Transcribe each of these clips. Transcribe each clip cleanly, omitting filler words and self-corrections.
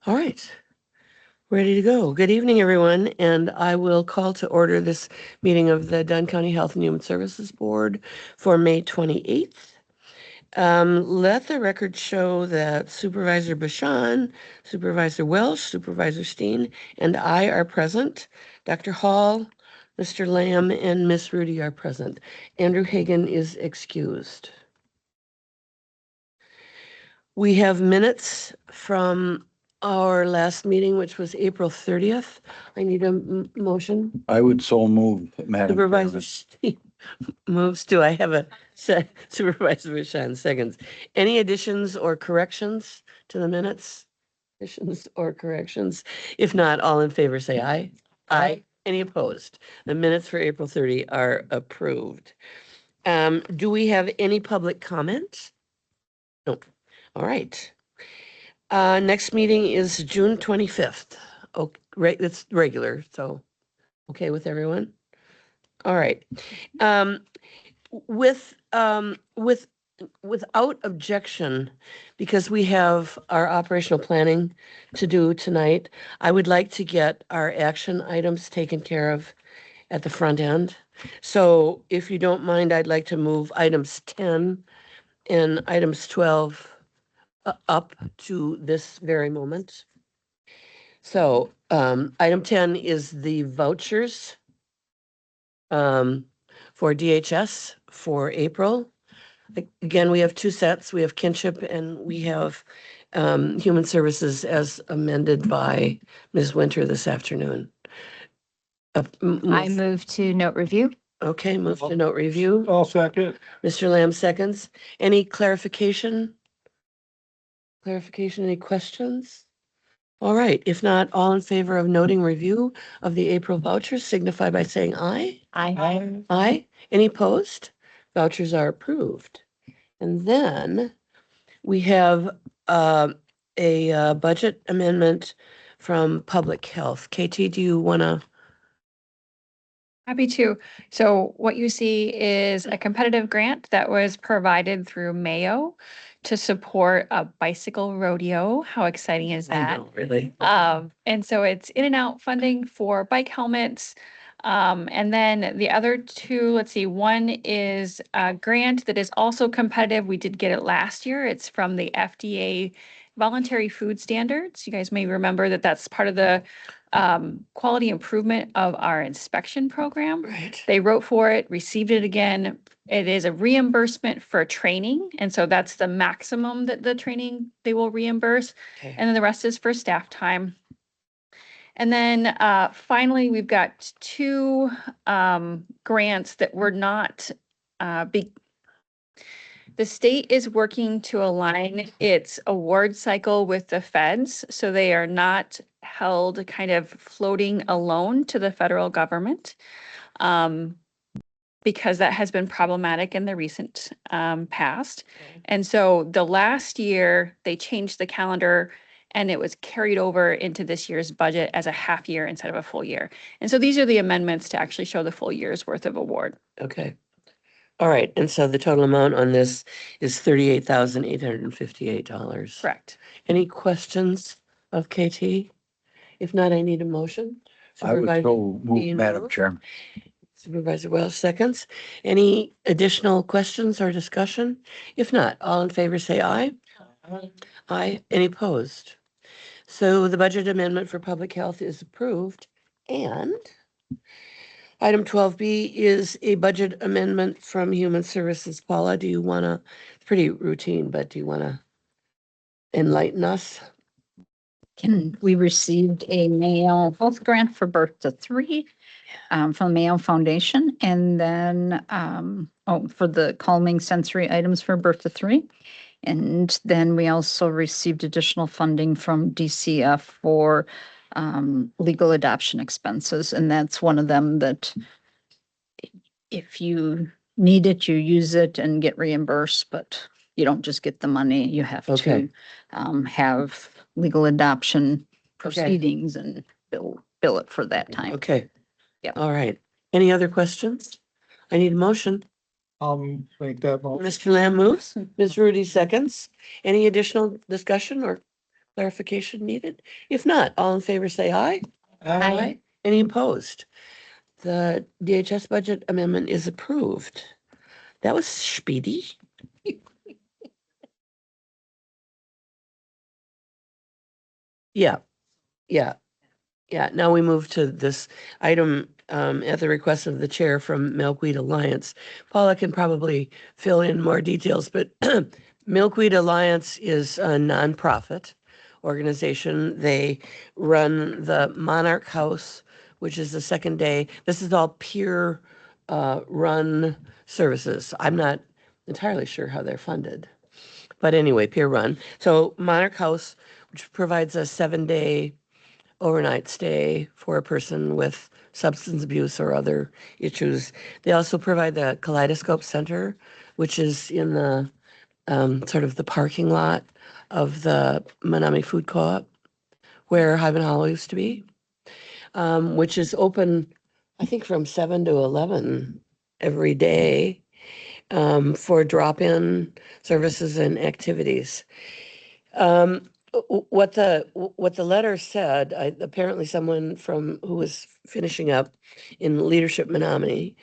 All right, ready to go. Good evening, everyone, and I will call to order this meeting of the Dunn County Health and Human Services Board for May 28th. Let the record show that Supervisor Bashan, Supervisor Welsh, Supervisor Steen, and I are present. Dr. Hall, Mr. Lamb, and Miss Rudy are present. Andrew Hagan is excused. We have minutes from our last meeting, which was April 30th. I need a motion. I would so move, Madam Supervisor Chairman. Steen moves. Do I have a Supervisor Bashan seconds? Any additions or corrections to the minutes? Additions or corrections? If not, all in favor say aye. Aye. Any opposed? The minutes for April 30 are approved. Do we have any public comment? No. All right. Next meeting is June 25th. Oh, right, it's regular, so okay with everyone? All right. Without objection, because we have our operational planning to do tonight, I would like to get our action items taken care of at the front end. So if you don't mind, I'd like to move items 10 and items 12 up to this very moment. So item 10 is the vouchers for DHS for April. Again, we have two sets. We have kinship and we have human services as amended by Ms. Winter this afternoon. I move to note review. Okay, move to note review. I'll second. Mr. Lamb seconds. Any clarification? Any questions? All right, if not, all in favor of noting review of the April vouchers signify by saying aye. Aye. Aye. Any opposed? Vouchers are approved. And then we have a budget amendment from Public Health. KT, do you want to? Happy to. So what you see is a competitive grant that was provided through Mayo to support a bicycle rodeo. How exciting is I that? know, really. And so it's in and out funding for bike helmets. And then the other two, let's see, one is a grant that is also competitive. We did get it last year. It's from the FDA Voluntary Food Standards. You guys may remember that that's part of the quality improvement of our inspection program. Right. They wrote for it, received it again. It is a reimbursement for training. And so that's the maximum that the training they will reimburse. Okay. And then the rest is for staff time. And then finally, we've got two grants that were not the state is working to align its award cycle with the feds, so they are not held kind of floating alone to the federal government, because that has been problematic in the recent past. Okay. And so the last year, they changed the calendar and it was carried over into this year's budget as a half year instead of a full year. And so these are the amendments to actually show the full year's worth of award. Okay. All right, and so the total amount on this is $38,858. Correct. Any questions of KT? If not, I need a motion. I would Supervisor so move, Dean Madam moves. Chairman. Supervisor Wells seconds. Any additional questions or discussion? If not, all in favor say aye. Aye. Any opposed? So the budget amendment for public health is approved. And item 12B is a budget amendment from Human Services. Paula, do you want to, it's pretty routine, but do you want to enlighten us? We received a Mayo Health Grant for birth to 3 from the Mayo Foundation. And then, for the calming sensory items for birth to 3. And then we also received additional funding from DCF for legal adoption expenses. And that's one of them that if you need it, you use it and get reimbursed, but you don't just get the money. You have Okay. to have legal adoption proceedings and bill it for that time. Okay. Yep. All right. Any other questions? I need a motion. Make that motion. Mr. Lamb moves, Ms. Rudy seconds. Any additional discussion or clarification needed? If not, all in favor, say aye. Aye. Any opposed? The DHS budget amendment is approved. That was speedy. Yeah, yeah, yeah. Now we move to this item at the request of the chair from Milkweed Alliance. Paula can probably fill in more details, but Milkweed Alliance is a nonprofit organization. They run the Monarch House, which is the second day. This is all peer run services. I'm not entirely sure how they're funded. But anyway, peer run. So Monarch House, which provides a 7-day overnight stay for a person with substance abuse or other issues. They also provide the Kaleidoscope Center, which is in the sort of the parking lot of the Manami Food Co-op, where Hive Hollow used to be, which is open, I think, from 7 to 11 every day for drop-in services and activities. What the letter said, apparently someone from who was finishing up in leadership Menominee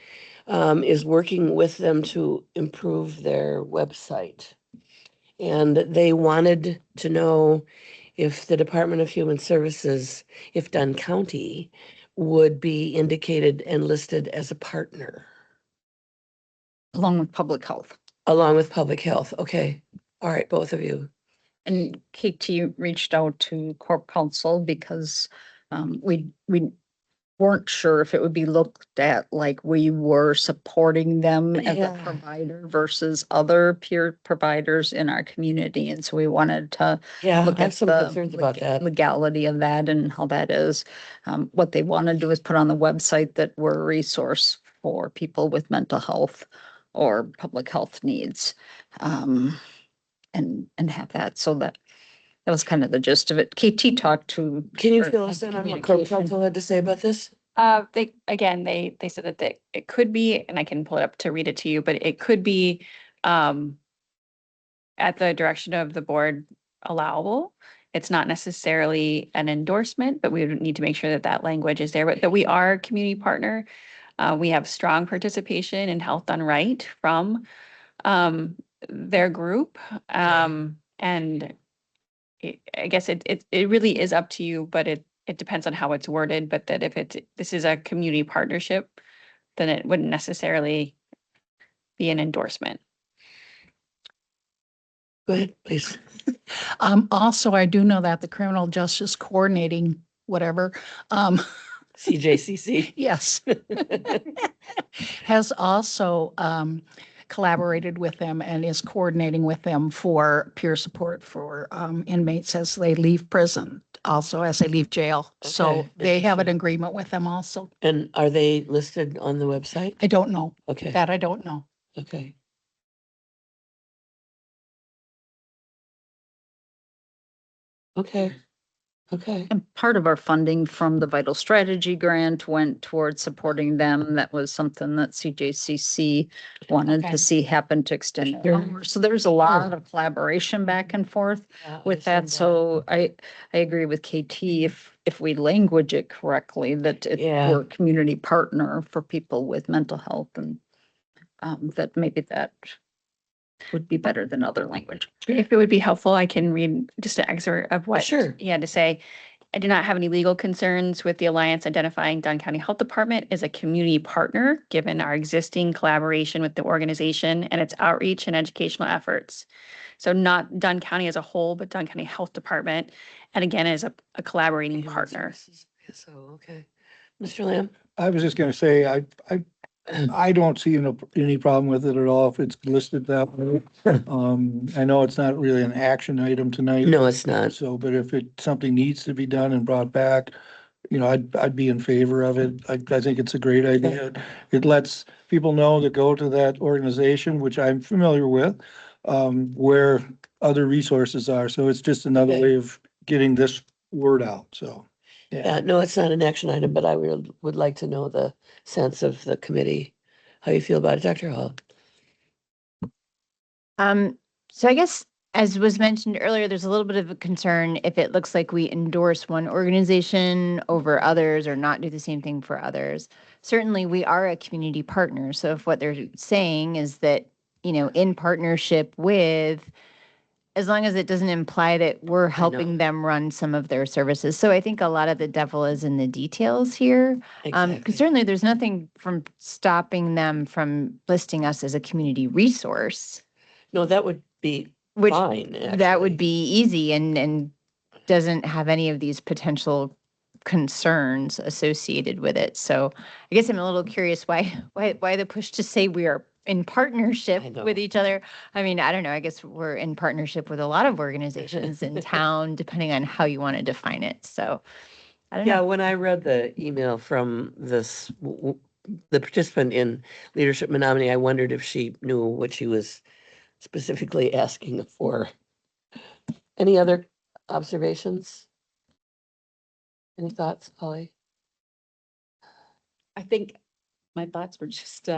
is working with them to improve their website. And they wanted to know if the Department of Human Services, if Dunn County would be indicated and listed as a partner. Along with public health. Along with public health. Okay. All right, both of you. And KT reached out to Corp Council because we weren't sure if it would be looked at like we were supporting them as a Yeah. provider versus other peer providers in our community. And so we wanted to Yeah, look I have at some the concerns about that. legality of that and how that is. What they want to do is put on the website that we're a resource for people with mental health or public health needs. And have that, so that was kind of the gist of it. KT talked to. Can you or fill had us in on what Corp communication. Council had to say about this? They said that it could be, and I can pull it up to read it to you, but it could be at the direction of the board allowable. It's not necessarily an endorsement, but we would need to make sure that that language is there, but that we are a community partner. We have strong participation in Health Done Right from their group. And I guess it really is up to you, but it depends on how it's worded, but that if this is a community partnership, then it wouldn't necessarily be an endorsement. Go ahead, please. Also, I do know that the Criminal Justice Coordinating, whatever, CJCC. yes, has also collaborated with them and is coordinating with them for peer support for inmates as they leave prison, also as they leave jail. So Okay, they have an interesting. agreement with them also. And are they listed on the website? I don't know. Okay, That I don't know. okay. Okay, okay. And part of our funding from the Vital Strategy Grant went towards supporting them. That was something that CJCC wanted Okay. to see happen to extend it Sure. longer. So there's a lot of collaboration back and forth Yeah, with I that. see So I agree with KT, if we language it correctly, that Yeah. we're a community partner for people with mental health, and that maybe that would be better than other language. If it would be helpful, I can read just an excerpt of what Sure. he had to say. I do not have any legal concerns with the Alliance identifying Dunn County Health Department as a community partner, given our existing collaboration with the organization and its outreach and educational efforts. So not Dunn County as a whole, but Dunn County Health Department, and again, as a collaborating Human partner. Services. So, okay. Mr. Lamb? I was just gonna say, I don't see any problem with it at all if it's listed that way. I know it's not really an action item tonight. No, it's not. So, but if something needs to be done and brought back, I'd be in favor of it. I think it's a great idea. It lets people know that go to that organization, which I'm familiar with, where other resources are. So it's just another Okay. way of getting this word out. So, Yeah, no, it's not an action item, but I would like to know the sense of the committee. How you feel about it, Dr. Hall? So I guess as was mentioned earlier, there's a little bit of a concern if it looks like we endorse one organization over others or not do the same thing for others. Certainly, we are a community partner. So if what they're saying is that, in partnership with, as long as it doesn't imply that we're helping them run some of their services. So I think a lot of the devil is in the details here. Exactly. Because certainly there's nothing from stopping them from listing us as a community resource. No, that would be Which fine, that would actually. be easy and doesn't have any of these potential concerns associated with it. So I guess I'm a little curious why the push to say we are in partnership I know. with each other. I mean, I don't know. I guess we're in partnership with a lot of organizations in town, depending on how you want to define it. So I don't Yeah, know. when I read the email from the participant in Leadership Menominee, I wondered if she knew what she was specifically asking for. Any other observations? Any thoughts, Polly? I think my thoughts were just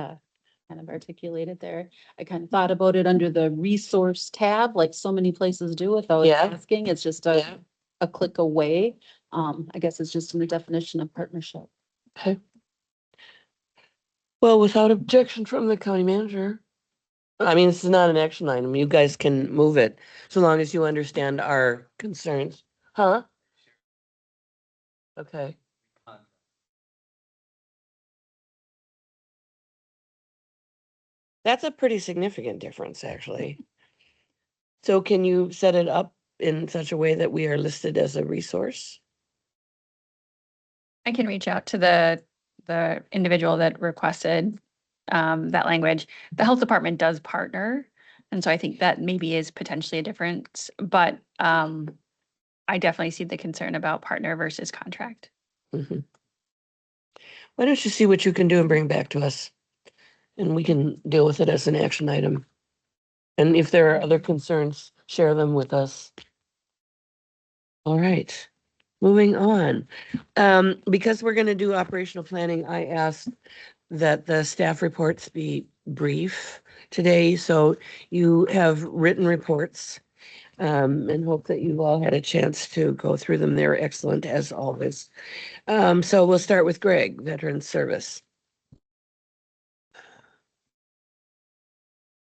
kind of articulated there. I kind of thought about it under the resource tab, like so many places do without Yeah. asking. It's just Yeah. a click away. I guess it's just in the definition of partnership. Okay. Well, without objection from the county manager. I mean, this is not an action item. You guys can move it so long as you understand our concerns. Huh? Okay. That's a pretty significant difference, actually. So can you set it up in such a way that we are listed as a resource? I can reach out to the individual that requested that language. The health department does partner, and so I think that maybe is potentially a difference, but I definitely see the concern about partner versus contract. Mhm. Why don't you see what you can do and bring back to us? And we can deal with it as an action item. And if there are other concerns, share them with us. All right, moving on. Because we're gonna do operational planning, I asked that the staff reports be brief today, so you have written reports. And hope that you've all had a chance to go through them. They're excellent as always. So we'll start with Greg, Veteran Service.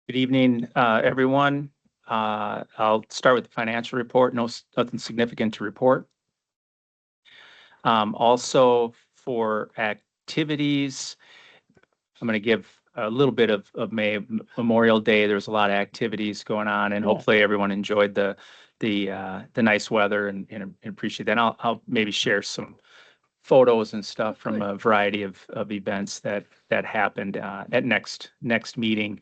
Good evening, everyone. I'll start with the financial report. Nothing significant to report. Also for activities, I'm going to give a little bit of May Memorial Day. There's a lot of activities going on, and Yeah. hopefully everyone enjoyed the nice weather and appreciate that. I'll maybe share some photos and stuff from a variety of events that happened at next meeting.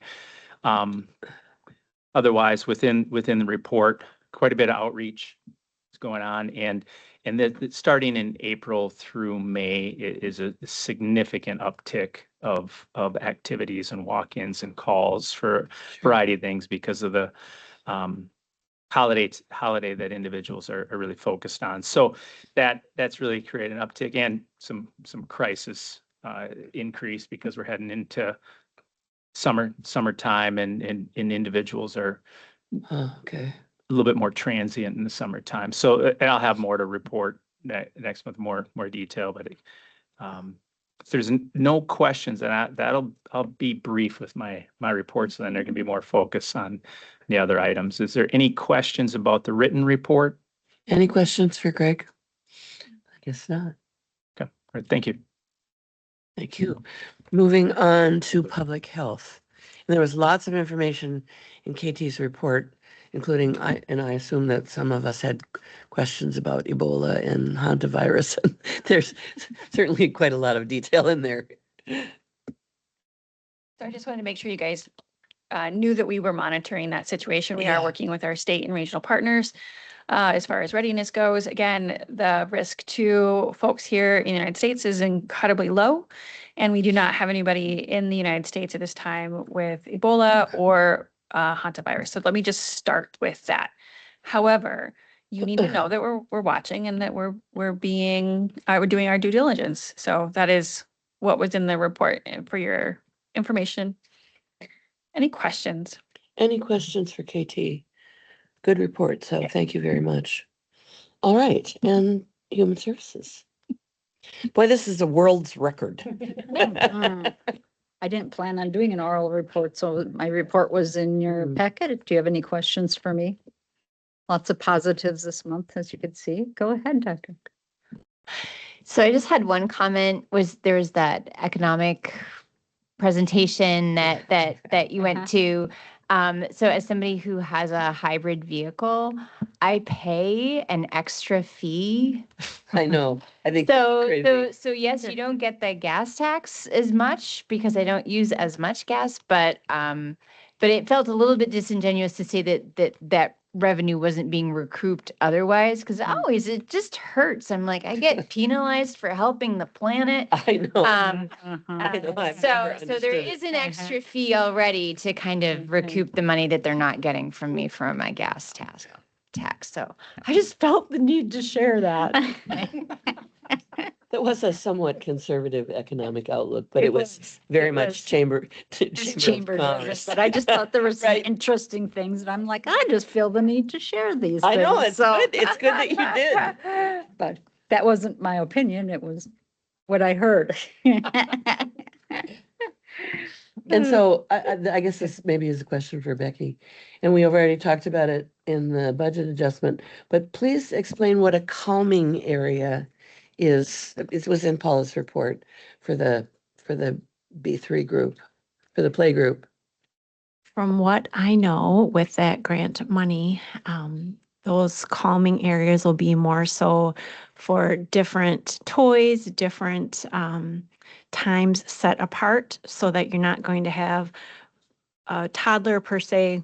Otherwise, within the report, quite a bit of outreach is going on, and starting in April through May is a significant uptick of activities and walk-ins and calls for a variety of things because of the holiday that individuals are really focused on. So that's really created an uptick and some crisis increase because we're heading into summertime and individuals are Oh, okay. a little bit more transient in the summertime. So and I'll have more to report next month, more detail, but if there's no questions, then I'll be brief with my report, so then there can be more focus on the other items. Is there any questions about the written report? Any questions for Greg? I guess not. Okay, all right, thank you. Thank you. Moving on to public health. And there was lots of information in KT's report, including I assume that some of us had questions about Ebola and hantavirus. There's certainly quite a lot of detail in there. So I just wanted to make sure you guys knew that we were monitoring that situation. We Yeah. are working with our state and regional partners as far as readiness goes. Again, the risk to folks here in the United States is incredibly low. And we do not have anybody in the United States at this time with Ebola or hantavirus. So let me just start with that. However, you need to know that we're watching and that we're doing our due diligence. So that is what was in the report for your information. Any questions? Any questions for KT? Good report. So thank you very much. All right. And Human Services. Boy, this is a world's record. Mm. I didn't plan on doing an oral report, so my report was in your Mm. packet. Do you have any questions for me? Lots of positives this month, as you could see. Go ahead, Doctor. So I just had one comment, was there was that economic presentation that you went to. So as somebody who has a hybrid vehicle, I pay an extra fee. I know. I think So, crazy. so yes, you don't get the gas tax as much because I don't use as much gas, but it felt a little bit disingenuous to say that revenue wasn't being recouped otherwise, because always it just hurts. I'm like, I get penalized for helping the planet. I know. Uh-huh. I know. I've So never there understood it. is an extra fee already to kind of recoup the money that they're not getting from me for my gas tax. So I just felt the need to share that. That was a somewhat conservative economic outlook, but It it was was. very It much was. chamber Just chamber of of commerce. But I just thought there were some Right. interesting things, and I'm like, I just feel the need to share these I know, things, it's so- good. It's good that you did. But that wasn't my opinion. It was what I heard. And so I guess this maybe is a question for Becky, and we have already talked about it in the budget adjustment, but please explain what a calming area is. It was in Paula's report for the B3 group, for the play group. From what I know with that grant money, those calming areas will be more so for different toys, different times set apart so that you're not going to have a toddler per se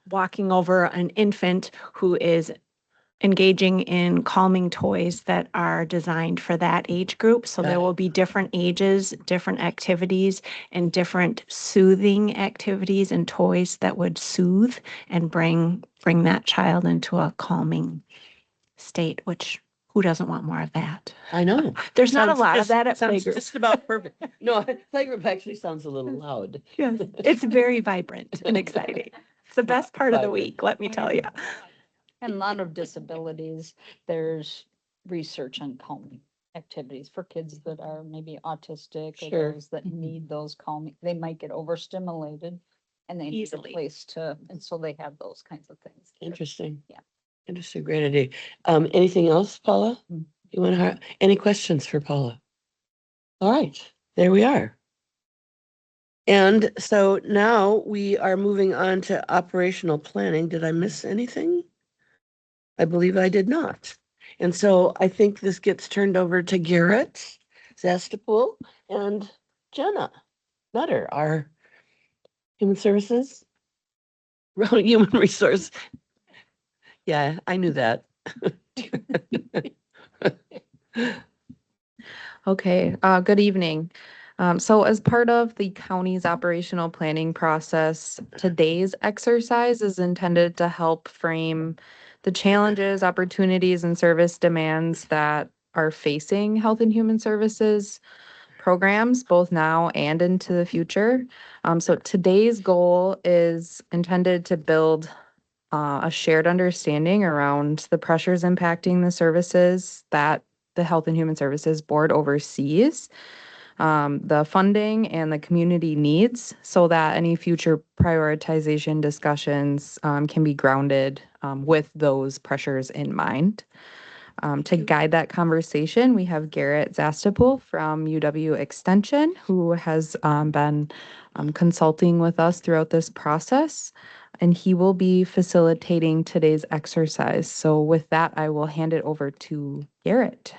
walking over an infant who is engaging in calming toys that are designed for that age group. So Got there it. will be different ages, different activities, and different soothing activities and toys that would soothe and bring that child into a calming state, which who doesn't want more of that? I know. There's not a Sounds lot of just- that at sounds playgroup. just about perfect. No, playgroup actually sounds a little loud. Yes, it's very vibrant and exciting. It's the best part of the Vibrant. week, let me tell you. And a lot of disabilities, there's research on calming activities for kids that are maybe autistic or Sure. those that need those calming, they might get overstimulated and they need a Easily. place to, and so they have those kinds of things. Interesting. Yeah. Interesting, great idea. Anything else, Paula? You want to, any questions for Paula? All right, there we are. And so now we are moving on to operational planning. Did I miss anything? I believe I did not. And so I think this gets turned over to Garrett Zastapool and Jenna Nutter, our Human Services, Human Resource. Yeah, I knew that. Okay, good evening. So as part of the county's operational planning process, today's exercise is intended to help frame the challenges, opportunities, and service demands that are facing Health and Human Services programs, both now and into the future. So today's goal is intended to build a shared understanding around the pressures impacting the services that the Health and Human Services Board oversees, the funding and the community needs, so that any future prioritization discussions can be grounded with those pressures in mind. To guide that conversation, we have Garrett Zastapool from UW Extension, who has been consulting with us throughout this process, and he will be facilitating today's exercise. So with that, I will hand it over to Garrett.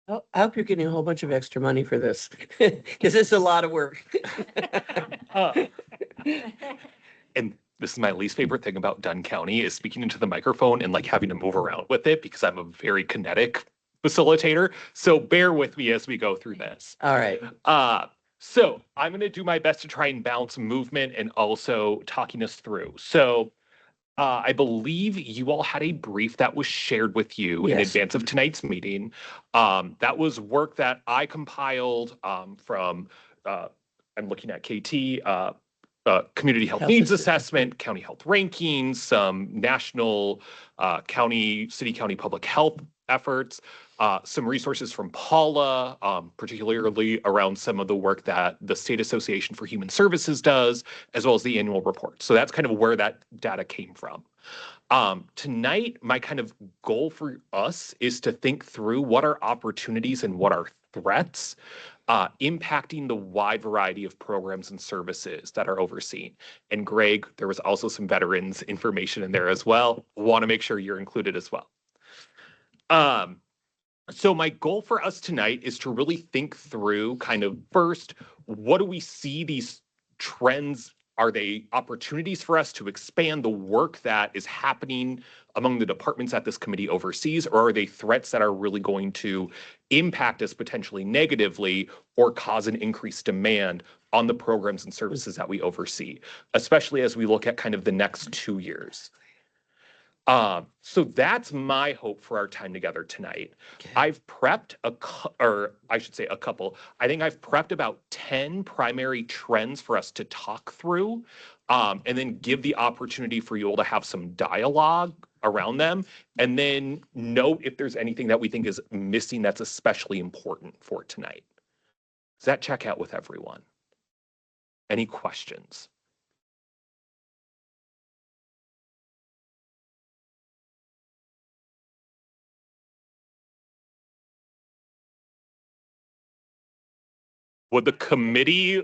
I hope you're getting a whole bunch of extra money for this, because it's a lot of work. And this is my least favorite thing about Dunn County is speaking into the microphone and like having to move around with it because I'm a very kinetic facilitator. So bear with me as we go through this. All right. So I'm going to do my best to try and balance movement and also talking us through. So I believe you all had a brief that was shared with you in Yes. advance of tonight's meeting. That was work that I compiled from, I'm looking at KT, community health Health needs assessment. assessment, county health rankings, some national city county public health efforts, some resources from Paula, particularly around some of the work that the State Association for Human Services does, as well as the annual report. So that's kind of where that data came from. Tonight, my kind of goal for us is to think through what are opportunities and what are threats impacting the wide variety of programs and services that are overseen. And Greg, there was also some veterans information in there as well. Want to make sure you're included as well. So my goal for us tonight is to really think through kind of first, what do we see these trends? Are they opportunities for us to expand the work that is happening among the departments that this committee oversees, or are they threats that are really going to impact us potentially negatively or cause an increased demand on the programs and services that we oversee, especially as we look at kind of the next 2 years? So that's my hope for our time together tonight. Okay. I've prepped a couple. I think I've prepped about 10 primary trends for us to talk through, and then give the opportunity for you all to have some dialogue around them, and then note if there's anything that we think is missing that's especially important for tonight. Does that check out with everyone? Any questions? Would the committee,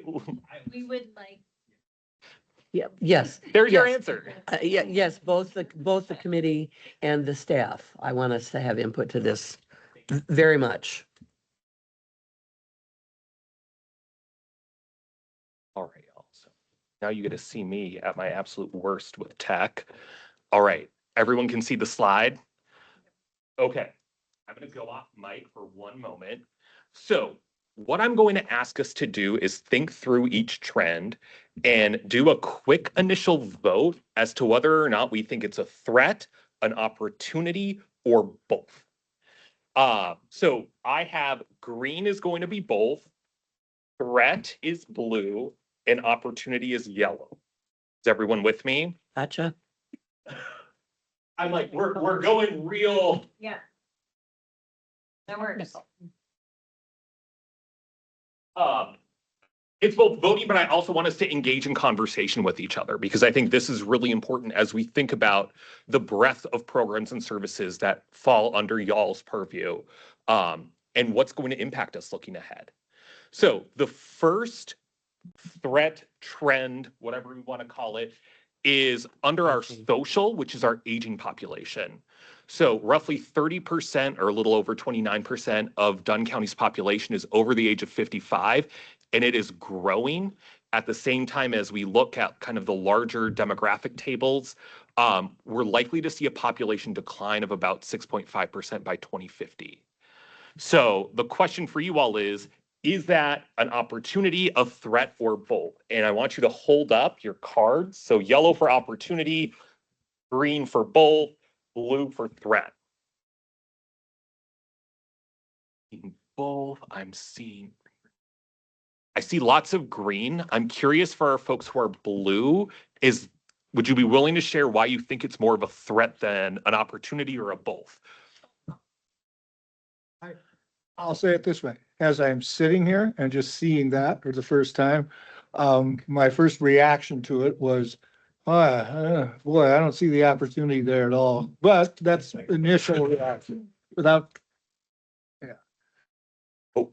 We would like. Yeah, yes. there's your Yes. answer. Yeah, yes, both the committee and the staff. I want us to have input to this very much. All right, y'all. So now you get to see me at my absolute worst with tech. All right, everyone can see the slide? Okay, I'm gonna go off mic for one moment. So what I'm going to ask us to do is think through each trend and do a quick initial vote as to whether or not we think it's a threat, an opportunity, or both. So I have green is going to be both, threat is blue, and opportunity is yellow. Is everyone with me? Gotcha. I'm like, we're going real. Yeah. That works. It's both voting, but I also want us to engage in conversation with each other, because I think this is really important as we think about the breadth of programs and services that fall under y'all's purview, and what's going to impact us looking ahead. So the first threat, trend, whatever we want to call it, is under our social, which is our aging population. So roughly 30% or a little over 29% of Dunn County's population is over the age of 55, and it is growing at the same time as we look at kind of the larger demographic tables. We're likely to see a population decline of about 6.5% by 2050. So the question for you all is that an opportunity, a threat, or both? And I want you to hold up your cards. So yellow for opportunity, green for both, blue for threat. In both, I see lots of green. I'm curious for our folks who are blue, would you be willing to share why you think it's more of a threat than an opportunity or a both? I'll say it this way, as I'm sitting here and just seeing that for the first time, my first reaction to it was, boy, I don't see the opportunity there at all. But that's initial reaction without. Oh.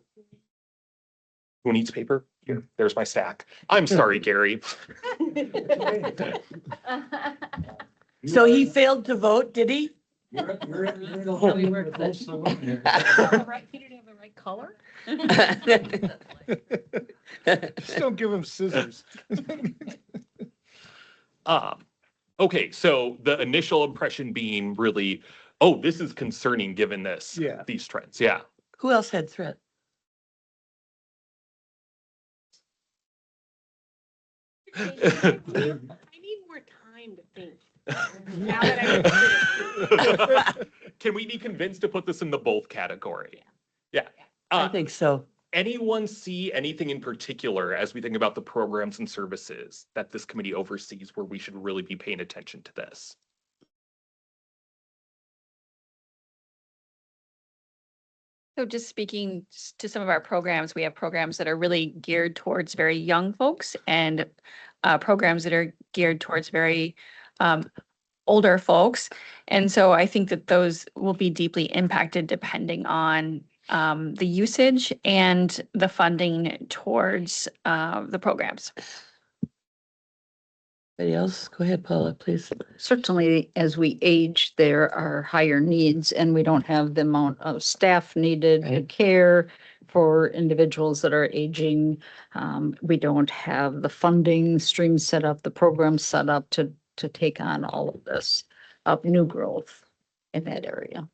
Who needs paper? Here, there's my stack. I'm sorry, Gary. So he failed to vote, did he? You're Right, Peter, to have the right color? Just don't give him scissors. Okay, so the initial impression being really, oh, this is concerning given this, Yeah. these trends. Yeah. Who else had threat? I need more time to think. Now that Can we be convinced to put this in the both category? Yeah. I think so. anyone see anything in particular as we think about the programs and services that this committee oversees where we should really be paying attention to this? So just speaking to some of our programs, we have programs that are really geared towards very young folks and programs that are geared towards very older folks. And so I think that those will be deeply impacted depending on the usage and the funding towards the programs. Anybody else? Go ahead, Paula, please. Certainly, as we age, there are higher needs and we don't have the amount of staff needed to Right. care for individuals that are aging. We don't have the funding stream set up, the program set up to take on all of this new growth in that area.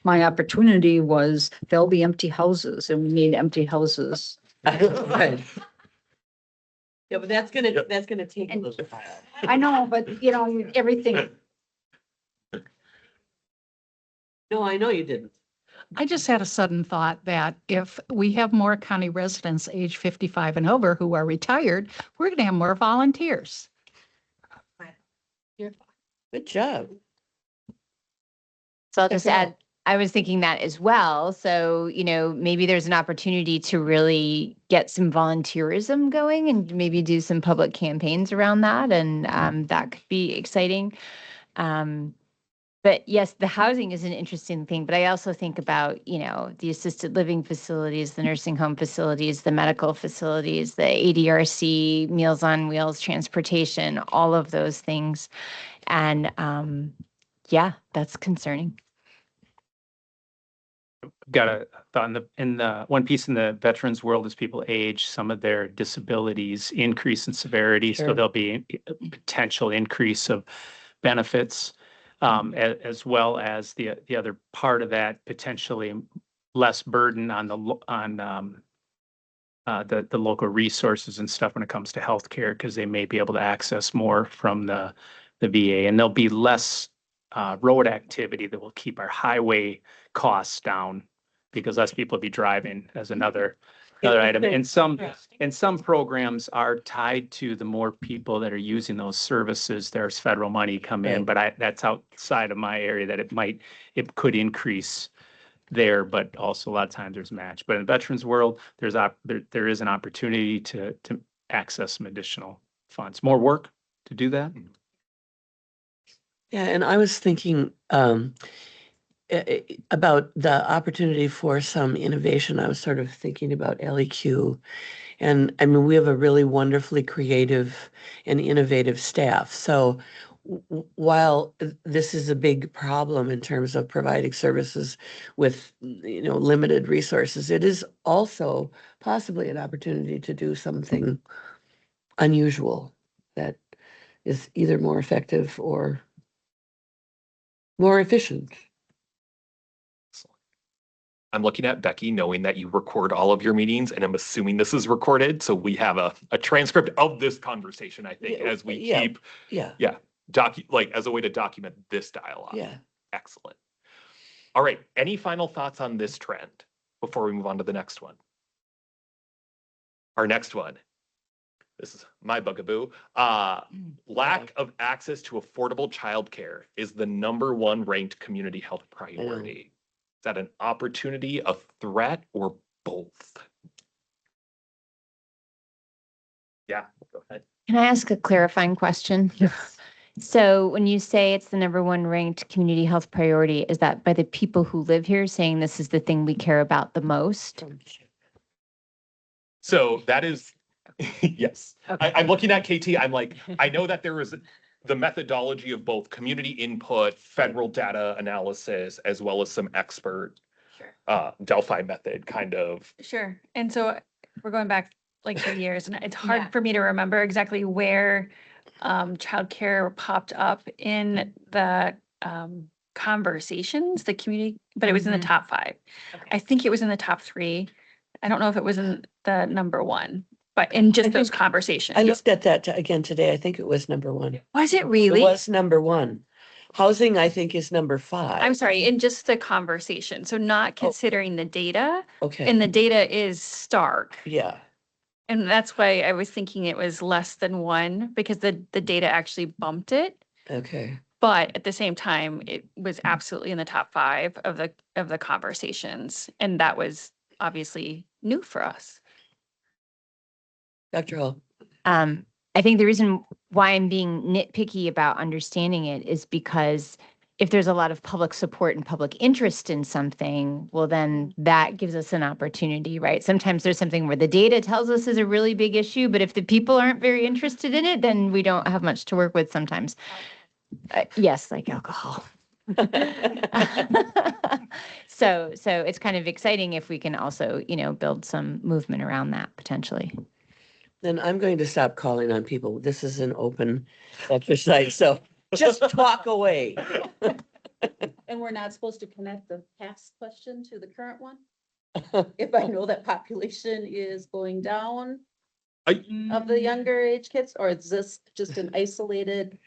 My opportunity was there'll be empty houses and we need empty houses. Right. Yeah, but that's gonna Yep. take a And- little while. I know, but you know, everything. No, I know you didn't. I just had a sudden thought that if we have more county residents age 55 and over who are retired, we're going to have more volunteers. Good job. So I'll just add, I was thinking that as well. So, you know, maybe there's an opportunity to really get some volunteerism going and maybe do some public campaigns around that. And that could be exciting. But yes, the housing is an interesting thing, but I also think about, you know, the assisted living facilities, the nursing home facilities, the medical facilities, the ADRC, Meals on Wheels, transportation, all of those things. And yeah, that's concerning. Got a thought in the one piece in the veterans world as people age, some of their disabilities increase in severity. So Sure. there'll be a potential increase of benefits, as well as the other part of that, potentially less burden on the local resources and stuff when it comes to healthcare, because they may be able to access more from the VA, and there'll be less road activity that will keep our highway costs down because less people will be driving as another item. And some programs are tied to the more people that are using those services, there's federal money come in, Right. but that's outside of my area that it could increase there, but also a lot of times there's match. But in the veterans world, there is an opportunity to access some additional funds. More work to do that. Yeah, and I was thinking about the opportunity for some innovation. I was sort of thinking about LEQ. And I mean, we have a really wonderfully creative and innovative staff. So while this is a big problem in terms of providing services with, you know, limited resources, it is also possibly an opportunity to do something unusual that is either more effective or more efficient. I'm looking at Becky, knowing that you record all of your meetings, and I'm assuming this is recorded. So we have a transcript of this conversation, I think, Yeah, as we yeah. keep, Yeah, like as a way to document this dialogue. yeah. Excellent. All right. Any final thoughts on this trend before we move on to the next one? Our next one. This is my bugaboo. Lack of access to affordable childcare is the #1 ranked community health priority. Is that an opportunity, a threat, or both? Yeah, go ahead. Can I ask a clarifying question? Yes. So when you say it's the #1 ranked community health priority, is that by the people who live here saying this is the thing we care about the most? So that is, yes. I'm looking at KT. I'm like, I know that there is the methodology of both community input, federal data analysis, as well as some expert Delphi method kind of. Sure. And so we're going back like 3 years, and it's hard Yeah. for me to remember exactly where childcare popped up in the conversations, the community, but it was in the Mhm. top 5. Okay. I think it was in the top 3. I don't know if it was in the #1, but in just I those think conversations. I looked at that again today. I think it was #1. Was it It really? was #1. Housing, I think, is number 5. I'm sorry, in just the conversation. So not considering the data, Okay, and the data is stark. yeah, And that's why I was thinking it was less than 1 because the data actually bumped it. okay. But at the same time, it was absolutely in the top 5 of the conversations. And that was obviously new for us. Dr. Hall, I think the reason why I'm being nitpicky about understanding it is because if there's a lot of public support and public interest in something, well, then that gives us an opportunity, right? Sometimes there's something where the data tells us is a really big issue, but if the people aren't very interested in it, then we don't have much to work with sometimes. Yes, like alcohol. So it's kind of exciting if we can also, build some movement around that potentially. then I'm going to stop calling on people. This is an open exercise, so just talk away. And we're not supposed to connect the past question to the current one? If I know that population is going down of the younger age kids, or is this just an isolated?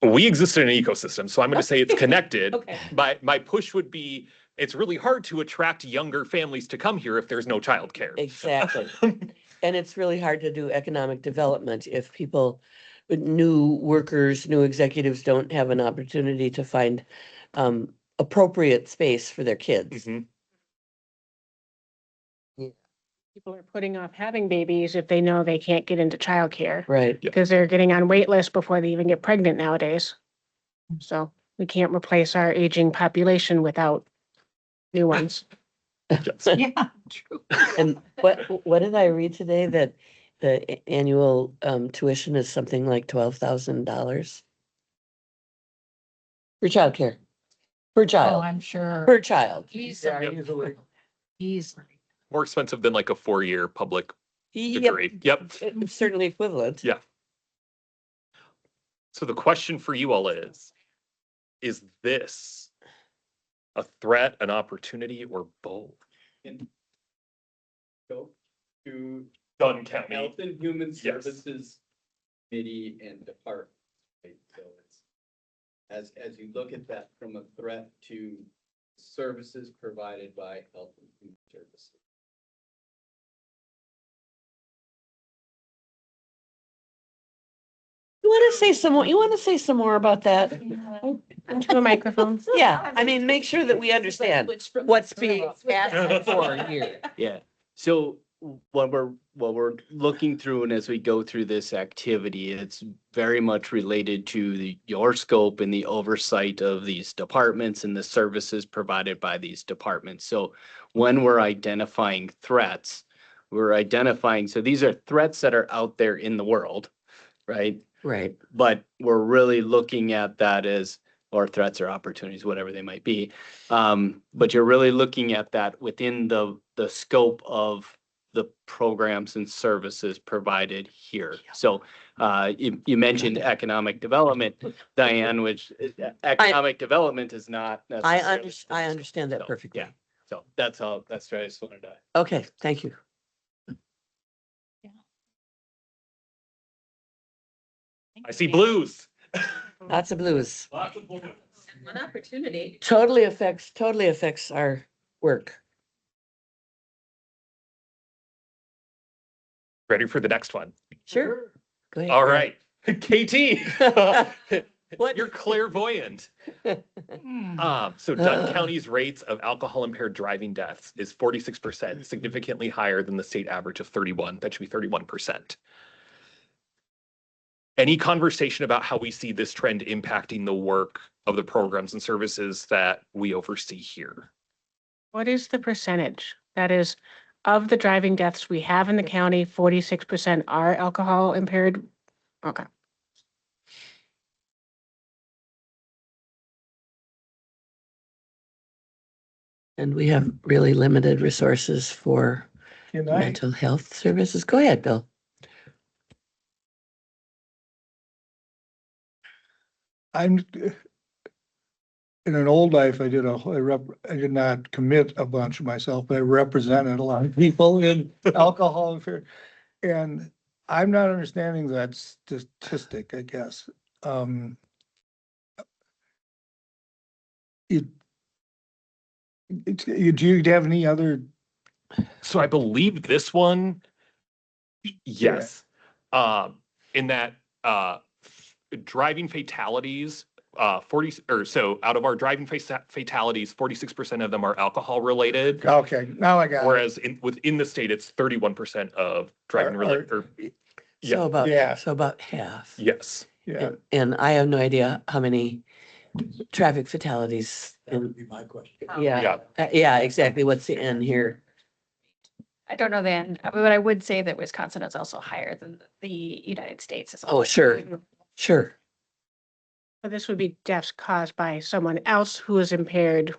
We exist in an ecosystem, so I'm going to say it's connected. Okay. My push would be, it's really hard to attract younger families to come here if there's no childcare. Exactly. And it's really hard to do economic development if people, new workers, new executives don't have an opportunity to find appropriate space for their kids. Mhm. People are putting off having babies if they know they can't get into childcare Right. because they're getting on wait lists before they even get pregnant nowadays. So we can't replace our aging population without new ones. Yeah, true. And what did I read today that the annual tuition is something like $12,000 for childcare per Oh, child, I'm sure. per child. Easily. Yep. Easily. More expensive than like a 4-year public Yep, degree. Yep. it's certainly equivalent. Yeah. So the question for you all is this a threat, an opportunity, or both? Go to Dunn County. Health and Human Yes. Services Committee and Department. Right? So it's, as you look at that from a threat to services provided by Health and Human Services. You want to say some more about that? Into the microphone. Yeah, I mean, make sure that we understand what's being asked for here. Yeah, so what we're looking through, and as we go through this activity, it's very much related to your scope and the oversight of these departments and the services provided by these departments. So when we're identifying threats, so these are threats that are out there in the world, right? Right. But we're really looking at that as, or threats or opportunities, whatever they might be. But you're really looking at that within the scope of the programs and services provided here. So you mentioned economic development, Diane, which economic development is not necessarily. I understand that So, perfectly. yeah. So that's all, that's what I just wanted to. Okay, thank you. I see blues. Lots of blues. Lots of blues. An opportunity. Totally affects our work. Ready for the next one? Sure. Go ahead. All right. KT. What? You're clairvoyant. So Dunn County's rates of alcohol impaired driving deaths is 46%, significantly higher than the state average of 31. That should be 31%. Any conversation about how we see this trend impacting the work of the programs and services that we oversee here? What is the percentage? That is, of the driving deaths we have in the county, 46% are alcohol impaired? Okay. And we have really limited resources for Can I, mental health services. Go ahead, Bill. I'm, in an old life, I did not commit a bunch myself, but I represented a lot of people in alcohol. And I'm not understanding that statistic, I guess. do you have any other? So I believe this one, yes. In that, driving fatalities, 40, or so out of our driving fatalities, 46% of them are alcohol related. Okay, now I got it. Whereas within the state, it's 31% of driving related, or, yeah, So about half. yes. Yeah, And I have no idea how many traffic fatalities. that would be my question. Yeah, yeah, exactly. What's the N here? I don't know then, but I would say that Wisconsin is also higher than the United States as well. Oh, sure, sure. But this would be deaths caused by someone else who is impaired,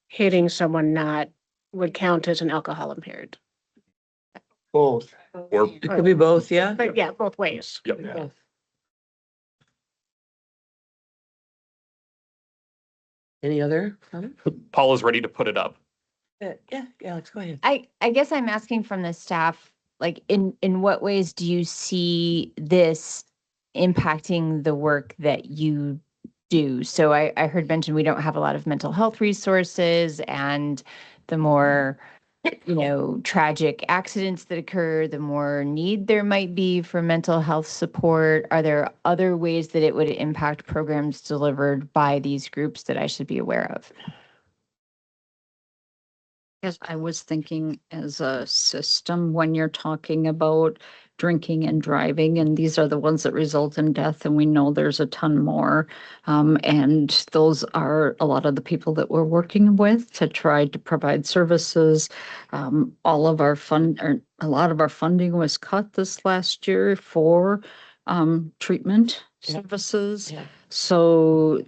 hitting someone not would count as an alcohol impaired. Both. Or, It could be both, yeah. But yeah, both ways. yep. Both. Any other comments? Paul is ready to put it up. Yeah, Alex, go ahead. I guess I'm asking from the staff, like, in what ways do you see this impacting the work that you do? So I heard mentioned we don't have a lot of mental health resources, and the more, tragic accidents that occur, the more need there might be for mental health support. Are there other ways that it would impact programs delivered by these groups that I should be aware of? Yes, I was thinking as a system when you're talking about drinking and driving, and these are the ones that result in death, and we know there's a ton more. And those are a lot of the people that we're working with to try to provide services. All of our or a lot of our funding was cut this last year for treatment services. Yeah. So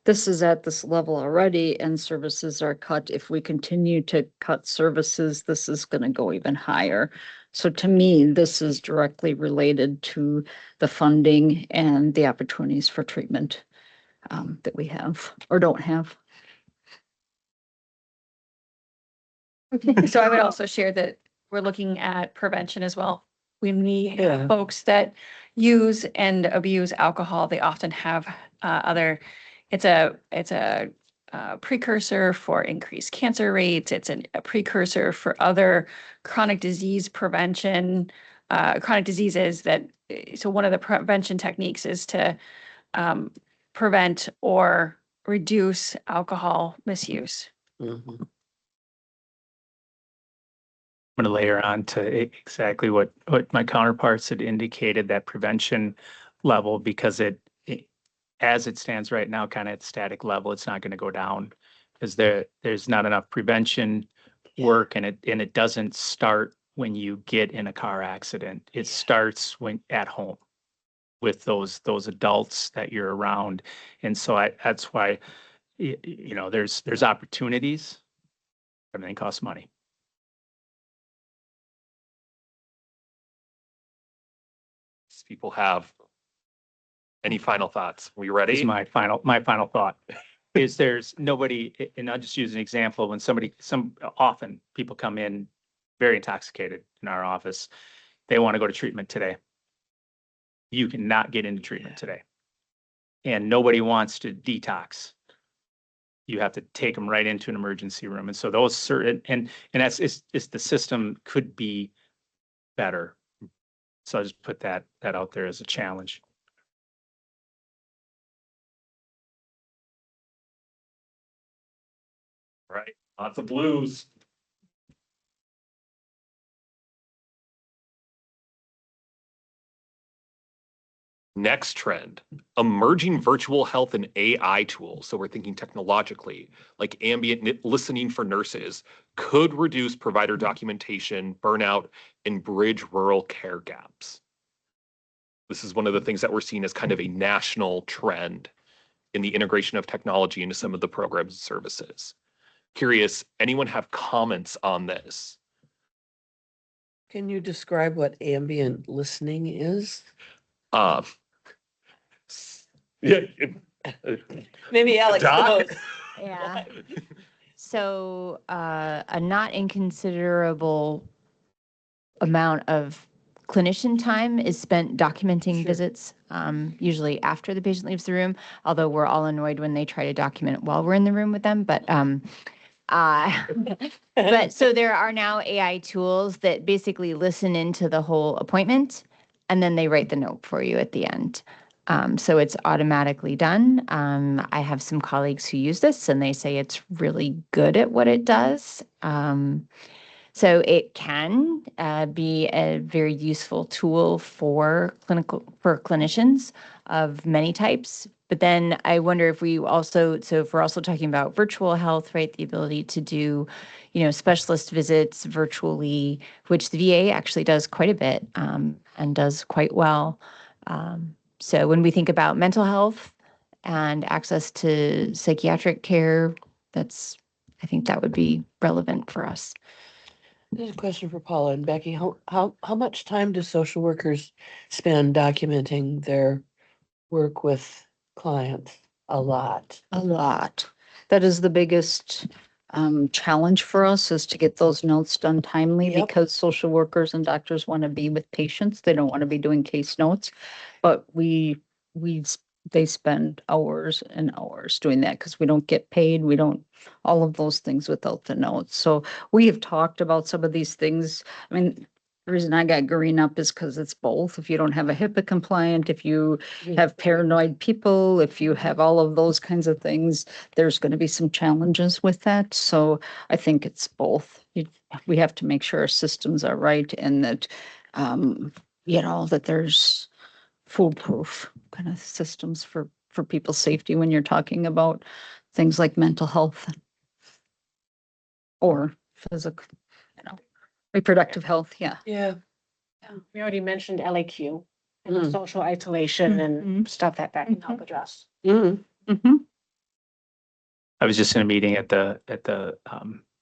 this is at this level already and services are cut. If we continue to cut services, this is going to go even higher. So to me, this is directly related to the funding and the opportunities for treatment that we have or don't have. So I would also share that we're looking at prevention as well. When we Yeah. have folks that use and abuse alcohol, they often have it's a precursor for increased cancer rates. It's a precursor for other chronic disease prevention, chronic diseases so one of the prevention techniques is to prevent or reduce alcohol misuse. Mhm. I'm going to layer on to exactly what my counterparts had indicated, that prevention level, because as it stands right now, kind of at static level, it's not going to go down because there's not enough prevention work, and it doesn't start when you get in a car accident. It starts at home with those adults that you're around. And so that's why, there's opportunities. Everything costs money. People have any final thoughts? We Is ready? my final thought. Is there's nobody, and I'll just use an example, when often people come in very intoxicated in our office, they want to go to treatment today. You cannot get into treatment today. And nobody wants to detox. You have to take them right into an emergency room. And so those certain, and that's, it's the system could be better. So I just put that out there as a challenge. Right. Lots of blues. Next trend, emerging virtual health and AI tools. So we're thinking technologically, like ambient listening for nurses, could reduce provider documentation, burnout, and bridge rural care gaps. This is one of the things that we're seeing as kind of a national trend in the integration of technology into some of the programs and services. Curious, anyone have comments on this? Can you describe what ambient listening is? Yeah. Maybe Alex knows. Yeah. So a not inconsiderable amount of clinician time is spent documenting Sure. visits, usually after the patient leaves the room, although we're all annoyed when they try to document it while we're in the room with them. But but so there are now AI tools that basically listen into the whole appointment and then they write the note for you at the end. So it's automatically done. I have some colleagues who use this and they say it's really good at what it does. So it can be a very useful tool for clinicians of many types. But then I wonder if we also, so if we're also talking about virtual health, right, the ability to do, specialist visits virtually, which the VA actually does quite a bit and does quite well. So when we think about mental health and access to psychiatric care, I think that would be relevant for us. There's a question for Paula and Becky. How much time do social workers spend documenting their work with clients? A lot. A lot. That is the biggest challenge for us, is to get those notes done timely, Yep. because social workers and doctors want to be with patients. They don't want to be doing case notes. But they spend hours and hours doing that because we don't get paid. We don't, all of those things without the notes. So we have talked about some of these things. I mean, the reason I got green up is because it's both. If you don't have a HIPAA compliant, if you have paranoid people, if you have all of those kinds of things, there's going to be some challenges with that. So I think it's both. We have to make sure our systems are right and that, that there's foolproof kind of systems for people's safety when you're talking about things like mental health or physical, reproductive health. Yeah. Yeah. We already mentioned LAQ and the Mm. social isolation and stuff that can help address. Mhm. I was just in a meeting at the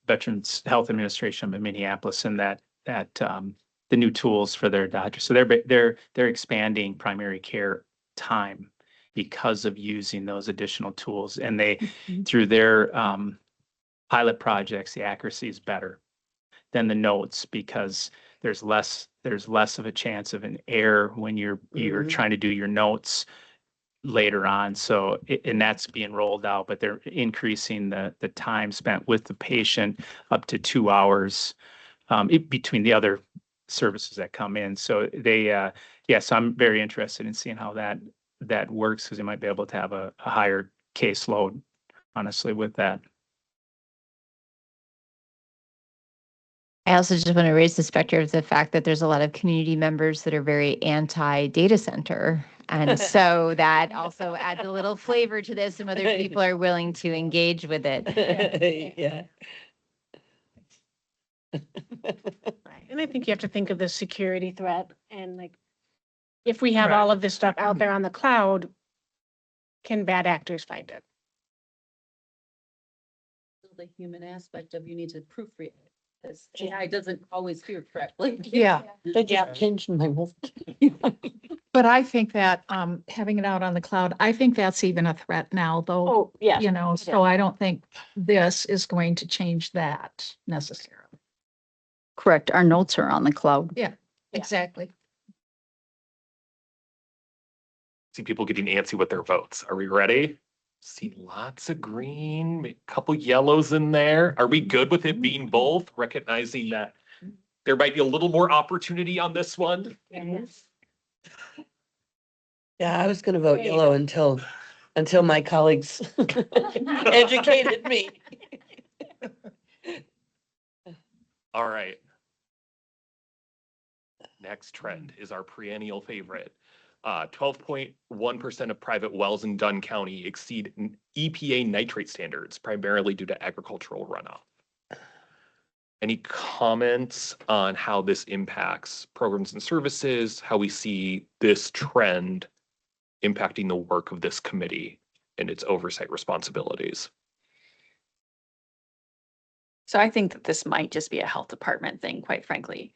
Veterans Health Administration in Minneapolis, and that the new tools for their doctors. So they're expanding primary care time because of using those additional tools, and they through their pilot projects, the accuracy is better than the notes because there's less of a chance of an error when you're trying to do your notes later on. So, and that's being rolled out, but they're increasing the time spent with the patient up to 2 hours between the other services that come in. So yes, I'm very interested in seeing how that works because they might be able to have a higher caseload, honestly, with that. I also just want to raise the specter of the fact that there's a lot of community members that are very anti-data center. And so that also adds a little flavor to this and whether people are willing to engage with it. Yeah. Right. And I think you have to think of the security threat and like, if we have all of this stuff out there on the cloud, can bad actors find it? The human aspect of you need to proofread it. Because AI doesn't always hear correctly. Yeah. They just changed my vote. But I think that having it out on the cloud, I think that's even a threat now, though. Oh, yeah. So I don't think this is going to change that necessarily. Correct. Our notes are on the cloud. Yeah, exactly. See people getting antsy with their votes. Are we ready? See lots of green, a couple yellows in there. Are we good with it being both, recognizing that there might be a little more opportunity on this one? Yeah, I was gonna vote yellow until my colleagues educated me. All right. Next trend is our perennial favorite. 12.1% of private wells in Dunn County exceed EPA nitrate standards, primarily due to agricultural runoff. Any comments on how this impacts programs and services, how we see this trend impacting the work of this committee and its oversight responsibilities? So I think that this might just be a health department thing, quite frankly.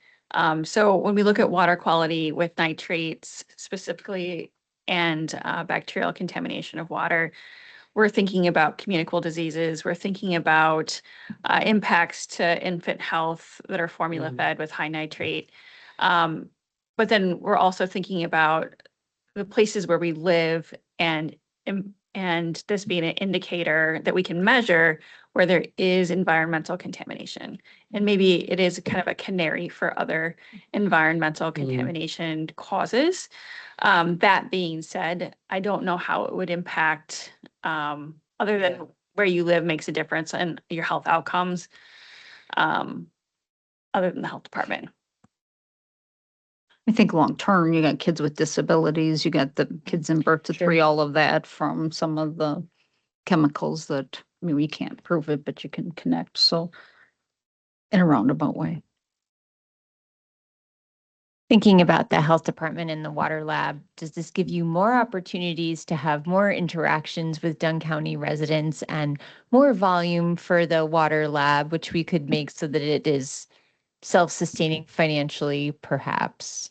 So when we look at water quality with nitrates specifically and bacterial contamination of water, we're thinking about communicable diseases. We're thinking about impacts to infant health that are formula fed with high nitrate. but then we're also thinking about the places where we live and this being an indicator that we can measure where there is environmental contamination. And maybe it is kind of a canary for other environmental contamination causes. That being said, I don't know how it would impact, other than where you live makes a difference in your health outcomes, other than the health department. I think long-term, you got kids with disabilities, you got the kids in birth to three, all of that from some of the chemicals that, I mean, we can't prove it, but you can connect, so in a roundabout way. Thinking about the health department and the water lab, does this give you more opportunities to have more interactions with Dunn County residents and more volume for the water lab, which we could make so that it is self-sustaining financially, perhaps?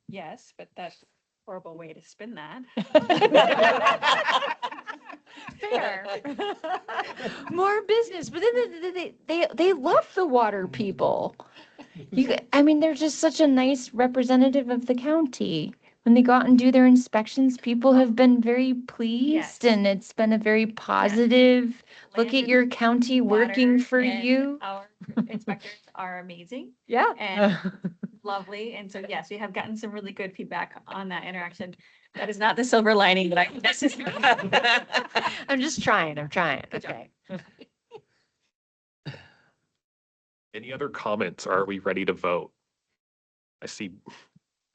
Yes, but that's a horrible way to spin that. Fair. More business, but then they love the water people. I mean, they're just such a nice representative of the county. When they go out and do their inspections, people have been very pleased, and it's been a very positive look at your county working for you. Our inspectors are amazing Yeah. and lovely. And so, yes, we have gotten some really good feedback on that interaction. That is not the silver lining that I necessarily. I'm just trying. Good job. Okay. Any other comments? Or are we ready to vote? I see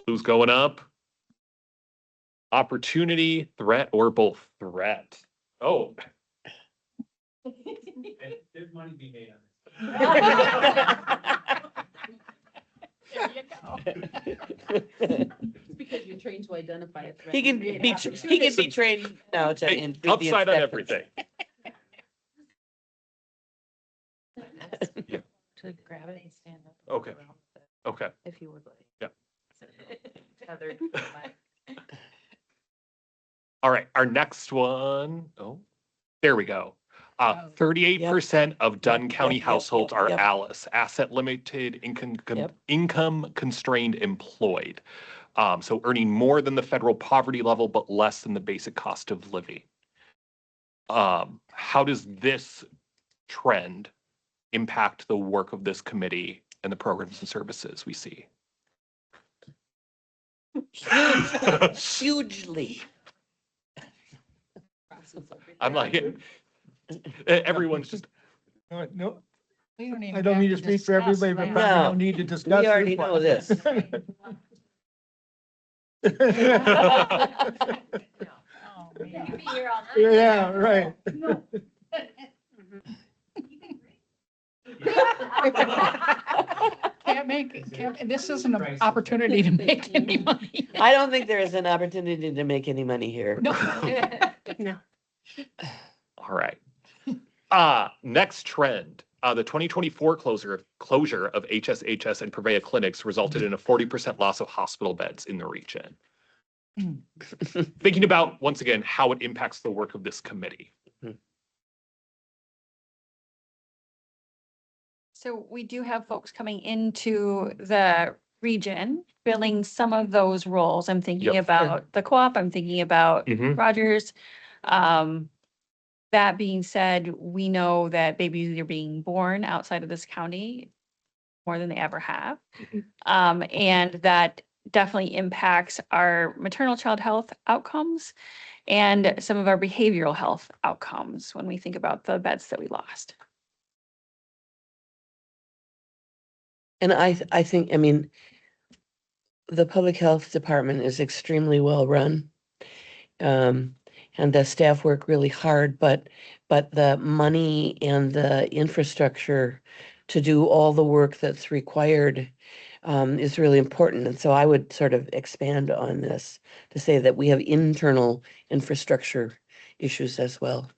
blue's going up. Opportunity, threat, or both threat. Oh. There's money to be made on It's because you're trained to identify a threat. He can be trained now to. Hey, do the upside on inspections. everything. Yeah. To grab it and stand up. Okay. Okay. If you would like. Yeah. Tethered. All right, our next one. Oh, there we go. 38% of Dunn County yep, households are yep. ALICE, asset limited, Yep. income constrained employed. So earning more than the federal poverty level, but less than the basic cost of living. How does this trend impact the work of this committee and the programs and services we see? Hugely. I'm like, everyone's just, No, We don't even I don't have need to speak for discuss everybody, but that. probably No. don't need to discuss. We already this one. know this. Oh, man. Yeah, right. This isn't an opportunity to make any money. I don't think there is an opportunity to make any money here. No. No. all right. Next trend, the 2024 closure of HSHS and Prevea clinics resulted in a 40% loss of hospital beds in the region. Thinking about, once again, how it impacts the work of this committee. So we do have folks coming into the region, filling some of those roles. I'm thinking Yep. about the co-op, I'm thinking about Mhm. Rogers. That being said, we know that babies are being born outside of this county more than they ever have. And that definitely impacts our maternal child health outcomes and some of our behavioral health outcomes when we think about the beds that we lost. And I think, I mean, the public health department is extremely well run. And the staff work really hard, but the money and the infrastructure to do all the work that's required is really important. And so I would sort of expand on this to say that we have internal infrastructure issues as well.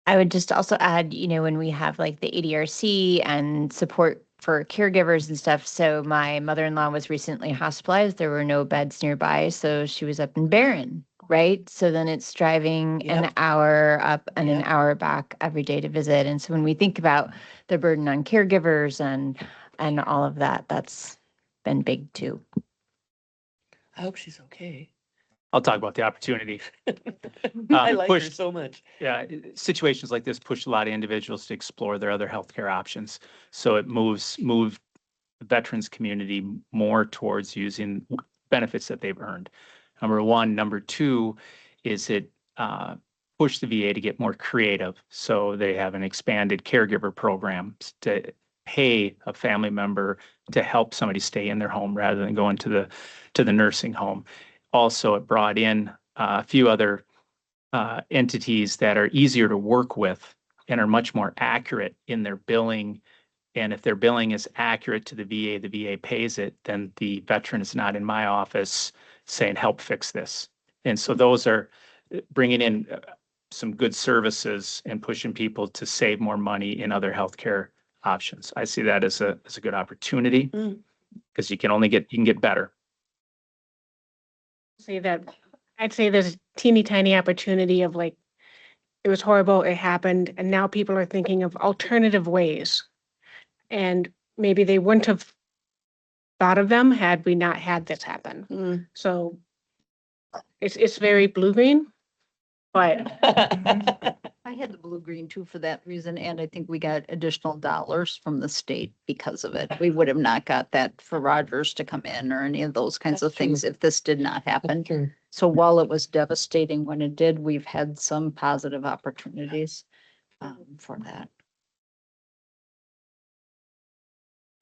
I would just also add, when we have like the ADRC and support for caregivers and stuff. So my mother-in-law was recently hospitalized. There were no beds nearby. So she was up in Barron, right? So then it's driving an Yep. hour up and an Yep. hour back every day to visit. And so when we think about the burden on caregivers and and all of that. That's been big too. I hope she's okay. I'll talk about the opportunity. I like her Push- so much. Yeah, situations like this push a lot of individuals to explore their other healthcare options. So it moved the veterans community more towards using benefits that they've earned. Number one. Number two is it pushed the VA to get more creative. So they have an expanded caregiver program to pay a family member to help somebody stay in their home rather than going to the nursing home. Also, it brought in a few other entities that are easier to work with and are much more accurate in their billing. And if their billing is accurate to the VA pays it, then the veteran is not in my office saying, help fix this. And so those are bringing in some good services and pushing people to save more money in other healthcare options. I see that as a good opportunity because you can get better. Say that, I'd say there's a teeny tiny opportunity of like, it was horrible, it happened, and now people are thinking of alternative ways. And maybe they wouldn't have thought of them had we not had this happen. So it's very blue-green, but I had the blue-green too for that reason, and I think we got additional dollars from the state because of it. We would have not got that for Rogers to come in or any of those kinds of That's things true. if this did not happen. Sure. So while it was devastating when it did, we've had some positive opportunities for that.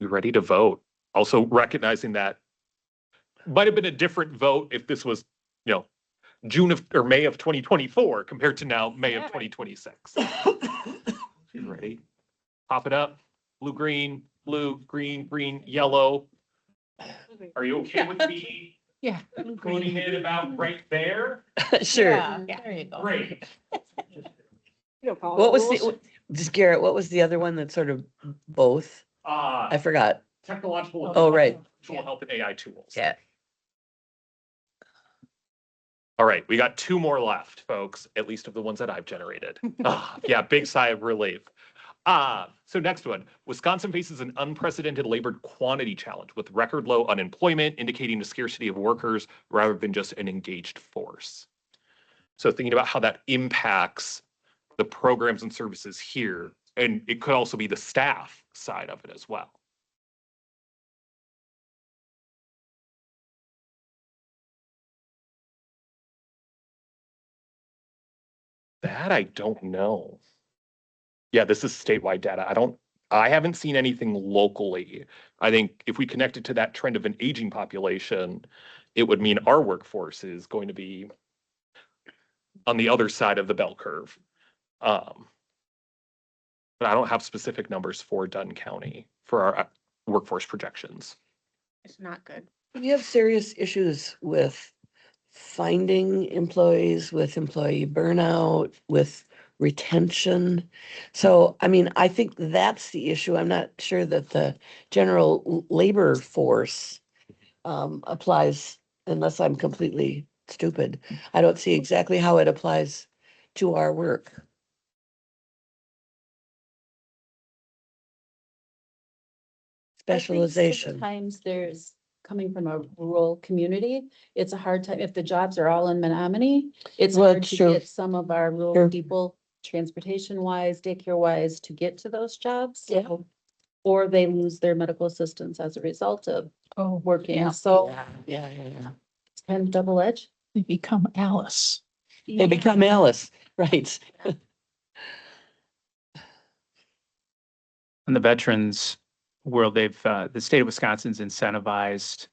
We ready to vote? Also recognizing that might have been a different vote if this was, June or May of 2024 compared to now May of 2026. You ready? Pop it up. Blue, green, green, yellow. Are you okay with me Yeah. putting it about right there? Sure. There you go. Great. What was just Garrett, what was the other one that sort of both? I forgot. Technological. Oh, right. Virtual health and AI tools. Yeah. All right, we got two more left, folks, at least of the ones that I've generated. Yeah, big sigh of relief. So next one, Wisconsin faces an unprecedented labor quantity challenge with record low unemployment, indicating a scarcity of workers rather than just an engaged force. So thinking about how that impacts the programs and services here, and it could also be the staff side of it as well. That I don't know. Yeah, this is statewide data. I haven't seen anything locally. I think if we connect it to that trend of an aging population, it would mean our workforce is going to be on the other side of the bell curve. But I don't have specific numbers for Dunn County for our workforce projections. it's not good. We have serious issues with finding employees, with employee burnout, with retention. So, I mean, I think that's the issue. I'm not sure that the general labor force applies unless I'm completely stupid. I don't see exactly how it applies to our work. Specialization. Sometimes there's, coming from a rural community, it's a hard time, if the jobs are all in Menominee, it's Well, hard it's to true. get some of our True. rural people, transportation wise, daycare wise, to get to those jobs. Yeah. Or they lose their medical assistance as a result of Oh, working, yeah. so Yeah. it's kind of double edged. They become Alice. They become Alice, right? In the veterans world, the state of Wisconsin's incentivized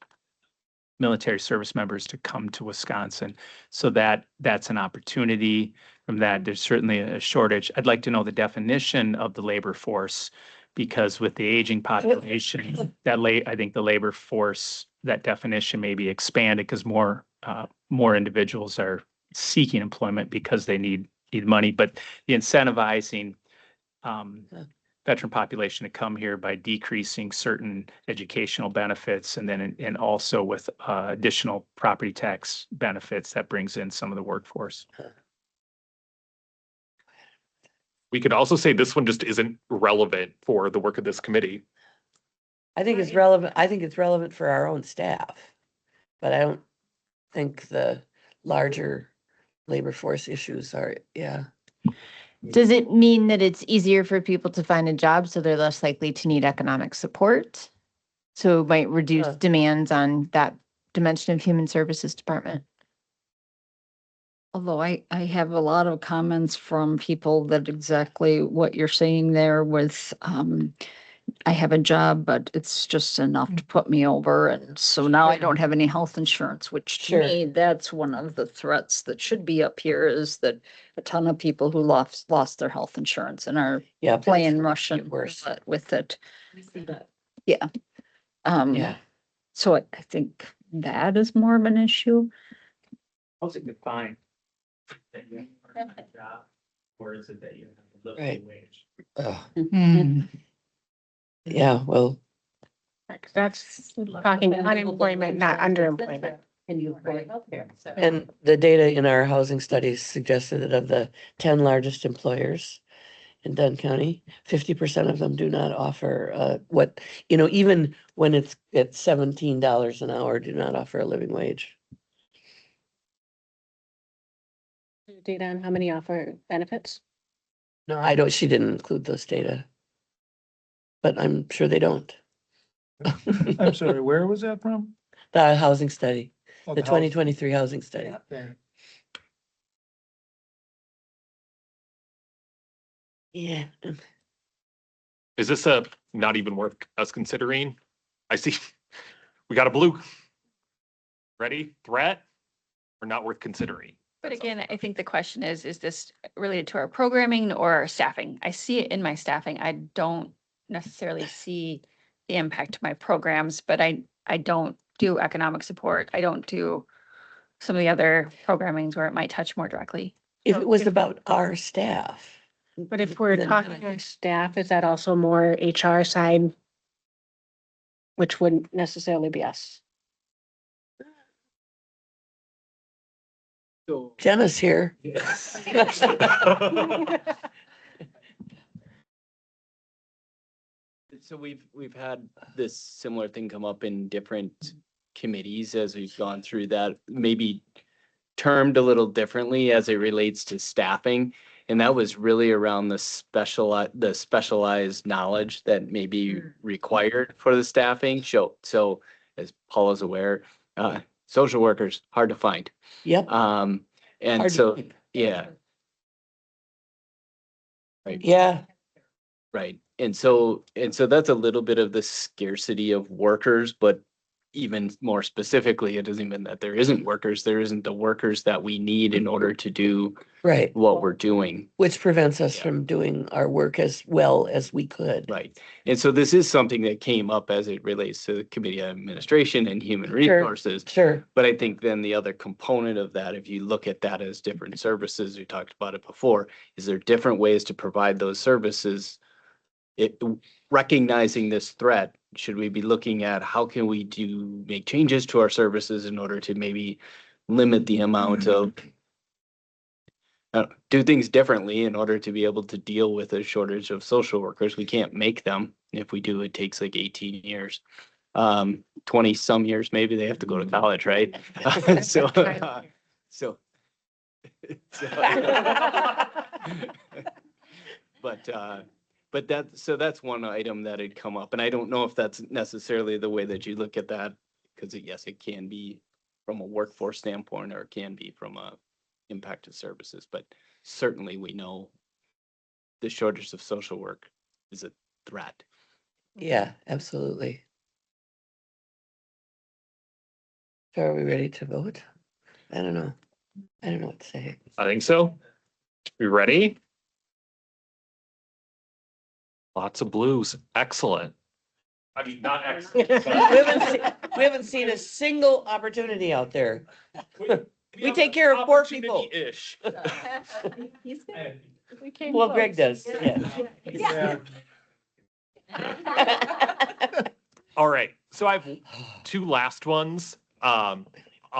military service members to come to Wisconsin. So that's an opportunity. From that, there's certainly a shortage. I'd like to know the definition of the labor force, because with the aging population, I think the labor force, that definition may be expanded because more individuals are seeking employment because they need money. But the incentivizing veteran population to come here by decreasing certain educational benefits and also with additional property tax benefits, that brings in some of the workforce. We could also say this one just isn't relevant for the work of this committee. I think it's relevant, I think it's relevant for our own staff. But I don't think the larger labor force issues are, yeah. Does it mean that it's easier for people to find a job, so they're less likely to need economic support? So it might reduce Uh. demands on that dimension of human services department? Although I have a lot of comments from people that exactly what you're saying there with, I have a job, but it's just enough to put me over. And so now I don't have any health insurance, which to Sure. me, that's one of the threats that should be up here is that a ton of people who lost their health insurance and are Yeah. playing it's Russian worse. roulette with it. Yeah. Yeah. So I think that is more of an issue. How's it defined? That you have a job, or is it that you have a Right. living wage? Ugh. Yeah, well, That's talking unemployment, not underemployment. Can you afford healthcare? and the data in our housing studies suggested that of the 10 largest employers in Dunn County, 50% of them do not offer what, even when it's at $17 an hour, do not offer a living wage. Data on how many offer benefits? No, I don't, she didn't include those data. But I'm sure they don't. I'm sorry, where was that from? The housing study, Oh, the house- 2023 housing study. There. Yeah. Is this not even worth us considering? I see, we got a blue. Ready? Threat or not worth considering? But again, I think the question is this related to our programming or our staffing? I see it in my staffing. I don't necessarily see the impact to my programs, but I don't do economic support. I don't do some of the other programmings where it might touch more directly. If it was about our staff. But if we're then talking I to think- staff, is that also more HR side? Which wouldn't necessarily be us. So Jenna's here. So we've had this similar thing come up in different committees as we've gone through that, maybe termed a little differently as it relates to staffing. And that was really around the specialized knowledge that may be required for the staffing. So as Paul is aware, social workers, hard to find. Yep. And Hard to so, keep. yeah. Right. Yeah, Right. And so that's a little bit of the scarcity of workers, but even more specifically, it doesn't mean that there isn't workers. There isn't the workers that we need in order to do right. what we're doing. Which prevents us Yeah. from doing our work as well as we could. Right. And so this is something that came up as it relates to the Committee on Administration and Human Sure. Resources. Sure. But I think then the other component of that, if you look at that as different services, we talked about it before, is there different ways to provide those services? Recognizing this threat, should we be looking at how can we make changes to our services in order to maybe limit the amount of do things differently in order to be able to deal with a shortage of social workers? We can't make them. If we do, it takes like 18 years. 20 some years, maybe they have to go to college, right? So but that's one item that had come up, and I don't know if that's necessarily the way that you look at that, because yes, it can be from a workforce standpoint, or it can be from a impact of services, but certainly we know the shortage of social work is a threat. Yeah, absolutely. So are we ready to vote? I don't know. I don't know what to say. I think so. We ready? Lots of blues. Excellent. I mean, not excellent. We haven't seen a single opportunity out there. We take care of poor people. Ish. Well, Greg does, yeah. All right, so I have two last ones on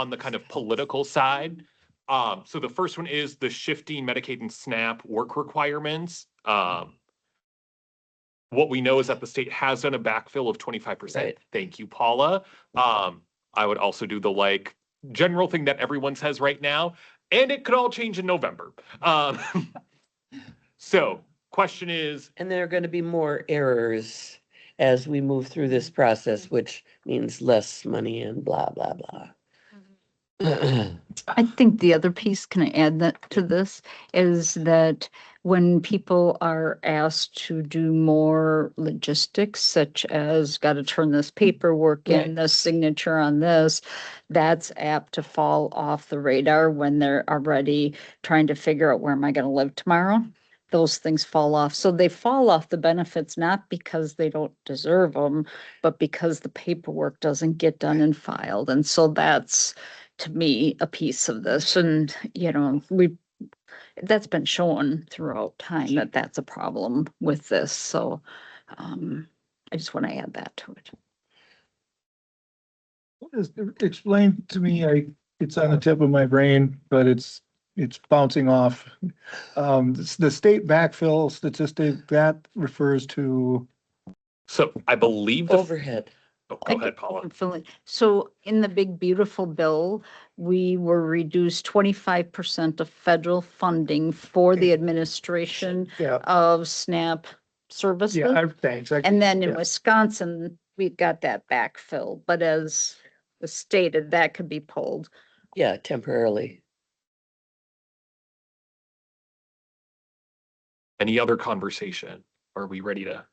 the kind of political side. So the first one is the shifting Medicaid and SNAP work requirements. what we know is that the state has done a backfill of 25%. Right. Thank you, Paula. I would also do the like general thing that everyone says right now, and it could all change in November. So question is, And there are going to be more errors as we move through this process, which means less money and blah, blah, blah. I think the other piece, can I add that to this, is that when people are asked to do more logistics, such as got to turn this paperwork in, Right. the signature on this, that's apt to fall off the radar when they're already trying to figure out where am I going to live tomorrow. Those things fall off. So they fall off the benefits, not because they don't deserve them, but because the paperwork doesn't get done and filed. And so that's, to me, a piece of this. And, that's been shown throughout time that that's a problem with this. So I just want to add that to it. Explain to me, it's on the tip of my brain, but it's bouncing off. The state backfill statistic, that refers to, so I believe the Overhead. oh, go ahead, Paula. So in the big beautiful bill, we were reduced 25% of federal funding for the administration yeah, of SNAP services. thanks. And then in yeah. Wisconsin, we've got that backfill, but as was stated, that could be pulled. Yeah, temporarily. Any other conversation? Are we ready to?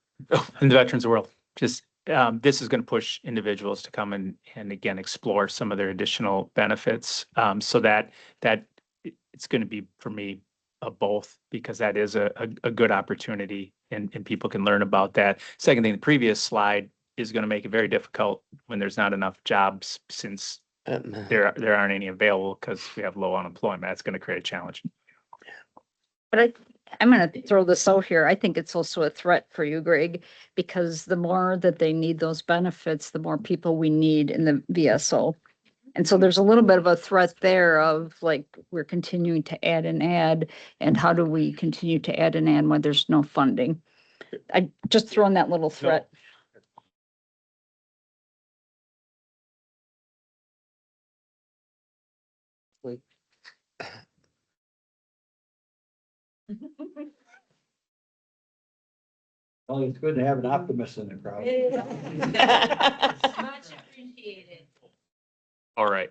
In the veterans world, just this is going to push individuals to come and again explore some of their additional benefits, so that it's going to be for me both, because that is a good opportunity and people can learn about that. Second thing, the previous slide is going to make it very difficult when there's not enough jobs, since there aren't any available because we have low unemployment. That's going to create a challenge. But I'm going to throw this out here. I think it's also a threat for you, Greg, because the more that they need those benefits, the more people we need in the VSO. And so there's a little bit of a threat there of like, we're continuing to add and add, and how do we continue to add and add when there's no funding? I just thrown that little threat. Well, it's good to have an optimist in the crowd. Much appreciated. All right.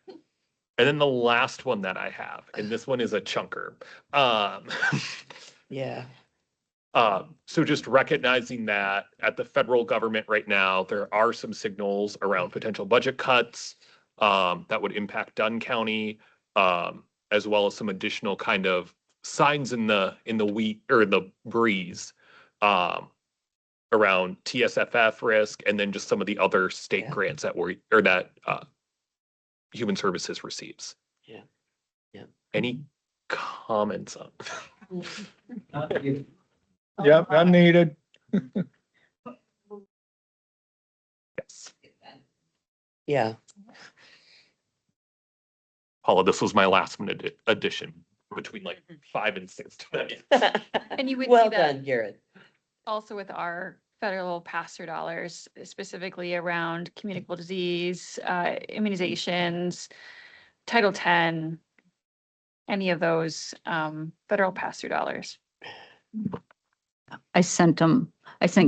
And then the last one that I have, and this one is a chunker. Yeah. So just recognizing that at the federal government right now, there are some signals around potential budget cuts that would impact Dunn County, as well as some additional kind of signs in the wheat or the breeze around TSFF risk, and then just some of the other state grants that Human Services receives. Yeah. Yeah. Any comments on? Yep, unneeded. Yes. Yeah. Paula, this was my last minute addition between like 5 and 6 tonight. And you would Well see that done, Garrett. also with our federal pass-through dollars, specifically around communicable disease, immunizations, Title X, any of those federal pass-through dollars. I sent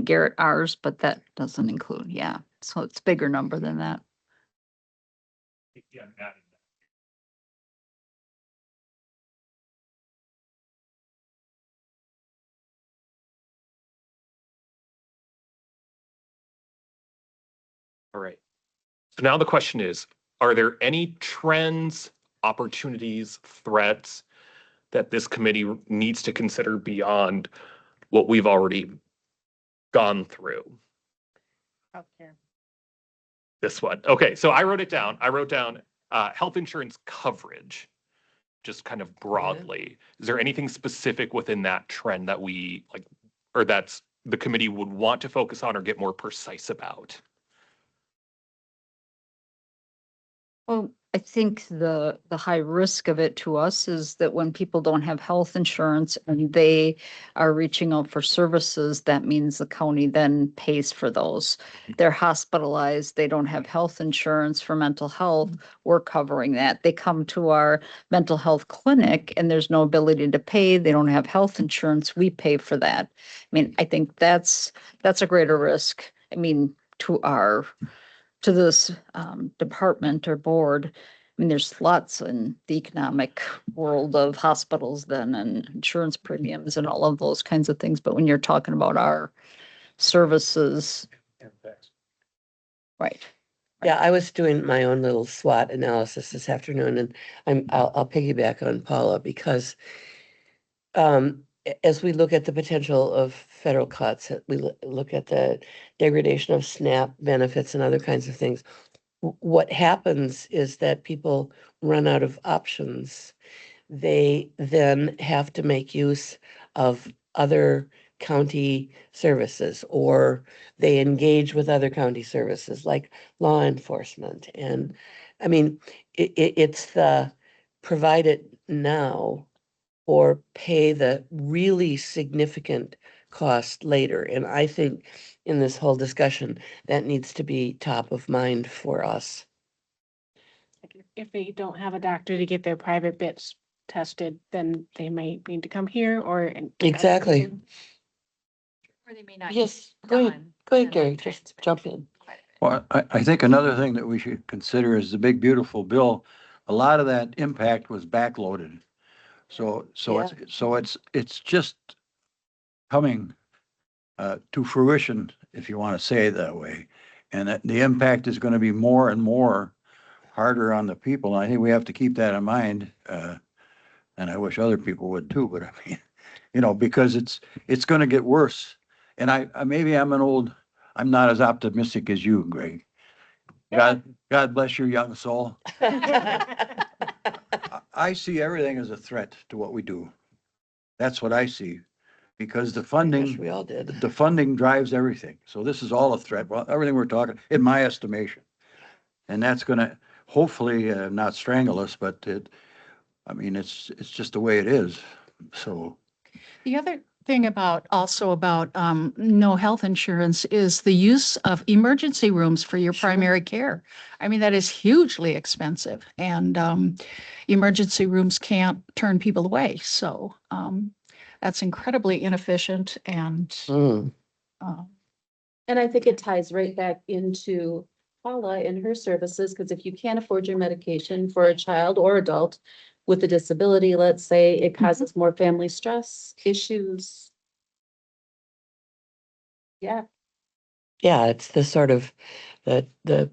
Garrett ours, but that doesn't include, yeah. So it's bigger number than that. Yeah, all right. So now the question is, are there any trends, opportunities, threats that this committee needs to consider beyond what we've already gone through? Okay. This one. Okay, so I wrote it down. I wrote down health insurance coverage, just kind of broadly. Is there anything specific within that trend that we like, or that's the committee would want to focus on or get more precise about? Well, I think the high risk of it to us is that when people don't have health insurance and they are reaching out for services, that means the county then pays for those. They're hospitalized, they don't have health insurance for mental health, we're covering that. They come to our mental health clinic and there's no ability to pay, they don't have health insurance, we pay for that. I mean, I think that's a greater risk. I mean, to this department or board. I mean, there's lots in the economic world of hospitals then and insurance premiums and all of those kinds of things. But when you're talking about our services, right. Yeah, I was doing my own little SWOT analysis this afternoon, and I'll piggyback on Paula because as we look at the potential of federal cuts, we look at the degradation of SNAP benefits and other kinds of things. What happens is that people run out of options. They then have to make use of other county services, or they engage with other county services like law enforcement. And I mean, it's the provide it now or pay the really significant cost later. And I think in this whole discussion, that needs to be top of mind for us. Like if they don't have a doctor to get their private bits tested, then they might need to come here or. Exactly. Or they may not. Yes, get go ahead, done, go ahead, and then Gary, just jump in. quite a bit. Well, I think another thing that we should consider is the big beautiful bill. A lot of that impact was backloaded. It's just coming to fruition, if you want to say it that way. And that the impact is going to be more and more harder on the people. And I think we have to keep that in mind. And I wish other people would too, but I mean, because it's going to get worse. And maybe I'm not as optimistic as you, Greg. God bless your young soul. I see everything as a threat to what we do. That's what I see, because the Wish funding, we all did. the funding drives everything. So this is all a threat. Well, everything we're talking, in my estimation. And that's going to hopefully not strangle us, but it's just the way it is. So. The other thing about no health insurance is the use of emergency rooms for your Sure. primary care. I mean, that is hugely expensive, and emergency rooms can't turn people away. So that's incredibly inefficient and Mm. And I think it ties right back into Paula and her services, because if you can't afford your medication for a child or adult with a disability, let's say, it causes more family stress issues. Yeah. Yeah, it's the sort of the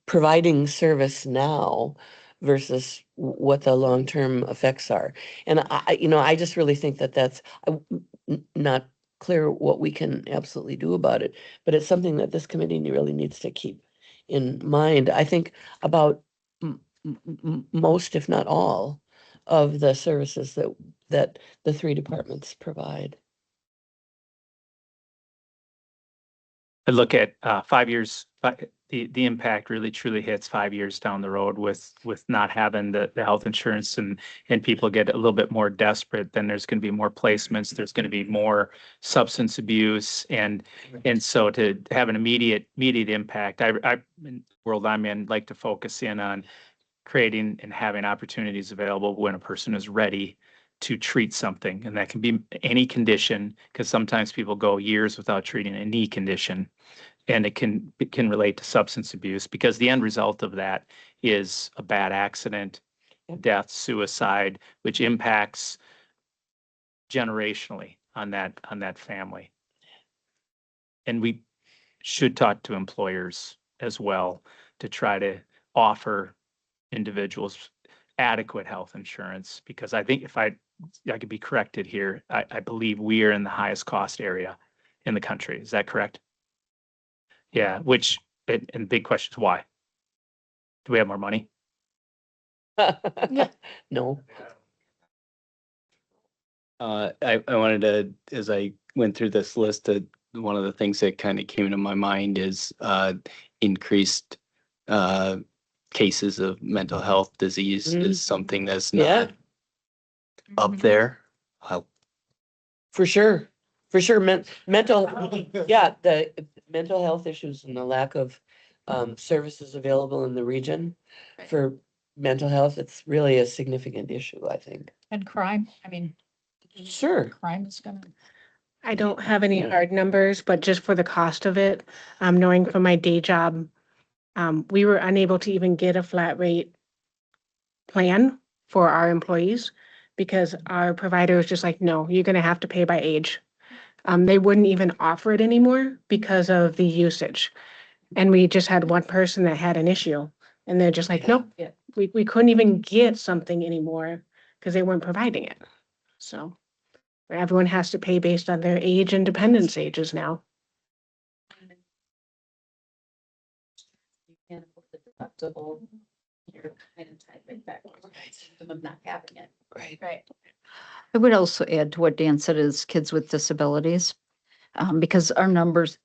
providing service now versus what the long-term effects are. And I just really think that that's not clear what we can absolutely do about it, but it's something that this committee really needs to keep in mind. I think about most, if not all, of the services that the three departments provide. I look at 5 years, the impact really truly hits 5 years down the road with not having the health insurance, and people get a little bit more desperate. Then there's going to be more placements. There's going to be more substance abuse, and so to have an immediate impact, I in the world I'm in, like to focus in on creating and having opportunities available when a person is ready to treat something. And that can be any condition, because sometimes people go years without treating a knee condition. And it can relate to substance abuse, because the end result of that is a bad accident, death, suicide, which impacts generationally on that family. And we should talk to employers as well to try to offer individuals adequate health insurance, because I think if I could be corrected here, I believe we are in the highest cost area in the country. Is that correct? Yeah, and big question is why? Do we have more money? No. I wanted to, as I went through this list, one of the things that kind of came to my mind is increased cases of mental health disease Mhm. is something that's Yeah. not up there. For sure, for sure. Mental, yeah, the mental health issues and the lack of services available in the region for mental health, it's really a significant issue, I think. And crime, I mean, Sure. crime is gonna. I don't have any hard numbers, but just for the cost of it, knowing from my day job, we were unable to even get a flat rate plan for our employees because our provider was just like, no, you're gonna have to pay by age. They wouldn't even offer it anymore because of the usage. And we just had one person that had an issue and they're just like, nope, we couldn't even get something anymore because they weren't providing it. So everyone has to pay based on their age and dependence ages now. You can't afford the deductible. You're kind of tied right back to them not having it. Right. Right. I would also add to what Dan said is kids with disabilities, because our numbers,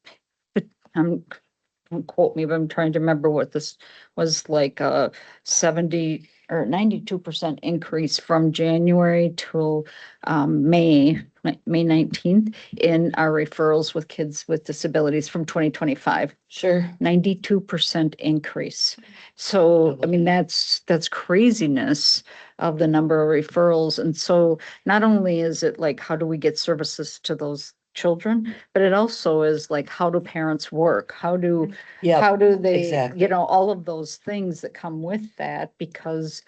don't quote me, but I'm trying to remember what this was like, 70 or 92% increase from January till May 19th in our referrals with kids with disabilities from 2025. Sure. 92% increase. So, I mean, that's craziness of the number of referrals. And so not only is it like, how do we get services to those children, but it also is like, how do parents work? How do they, exactly. all of those things that come with that, because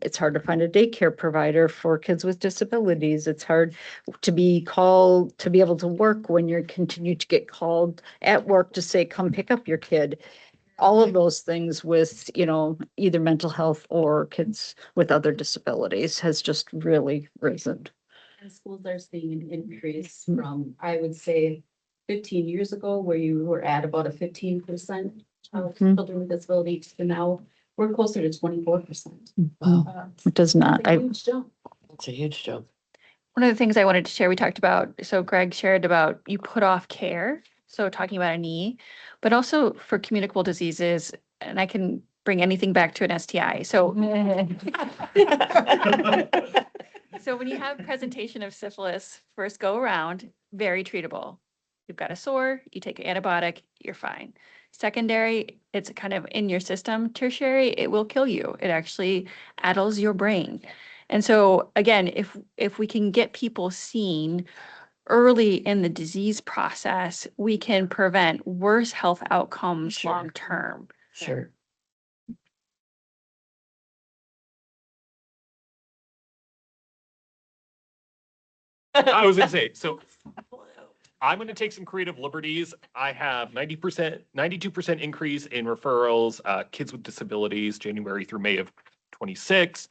it's hard to find a daycare provider for kids with disabilities. It's hard to be called, to be able to work when you're continue to get called at work to say, come pick up your kid. All of those things with, either mental health or kids with other disabilities has just really risen. And schools are seeing an increase from, I would say, 15 years ago, where you were at about a 15% of children with disabilities, to now we're closer to 24%. Wow. It does not. It's a huge jump. It's a huge jump. One of the things I wanted to share, we talked about, so Greg shared about you put off care, so talking about a knee, but also for communicable diseases, and I can bring anything back to an STI. So so when you have presentation of syphilis first go around, very treatable. You've got a sore, you take an antibiotic, you're fine. Secondary, it's kind of in your system. Tertiary, it will kill you. It actually addles your brain. And so again, if we can get people seen early in the disease process, we can prevent worse health outcomes Sure. long term. Sure. I was gonna say, so I'm gonna take some creative liberties. I have 90%, 92% increase in referrals, kids with disabilities, January through May of 26.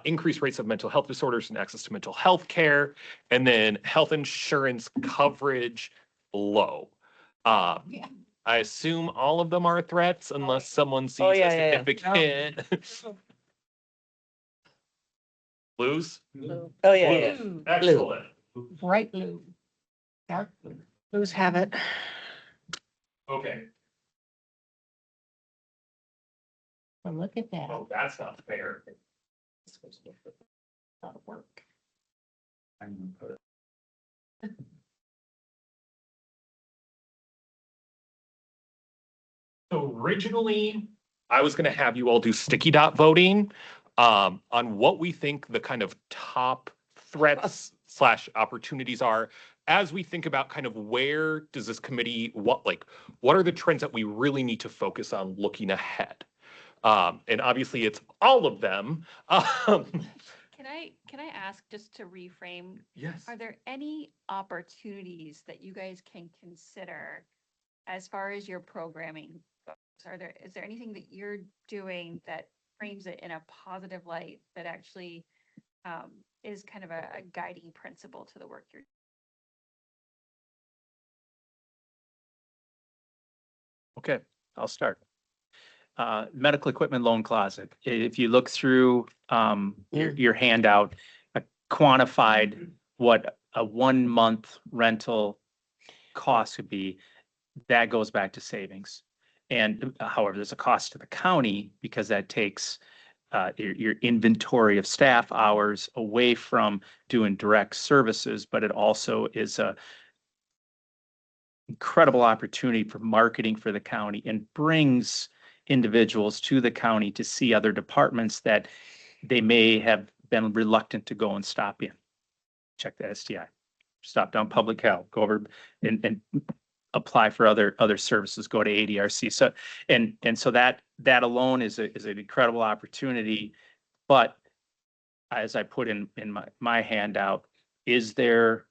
Increased rates of mental health disorders and access to mental health care, and then health insurance coverage low. I assume all of them are threats unless someone sees yeah, a yeah, yeah. significant. Blues? Oh, yeah, yeah. Blues. Excellent. Bright blue, dark blue. Blues have it. Okay. Well, look at that. Oh, that's not fair. Lot of work. So originally, I was gonna have you all do sticky dot voting on what we think the kind of top threats slash opportunities are as we think about kind of where does this committee, what are the trends that we really need to focus on looking ahead? And obviously it's all of them. Can I ask just to reframe? Yes. Are there any opportunities that you guys can consider as far as your programming goes? Is there anything that you're doing that frames it in a positive light that actually is kind of a guiding principle to the work you're Okay, I'll start. Medical equipment loan closet. If you look through your handout, I quantified what a 1 month rental cost would be. That goes back to savings. And however, there's a cost to the county because that takes your inventory of staff hours away from doing direct services, but it also is a incredible opportunity for marketing for the county and brings individuals to the county to see other departments that they may have been reluctant to go and stop in. Check the STI, stop down public health, go over and apply for other services, go to ADRC. So, and so that alone is an incredible opportunity. But as I put in my handout, is there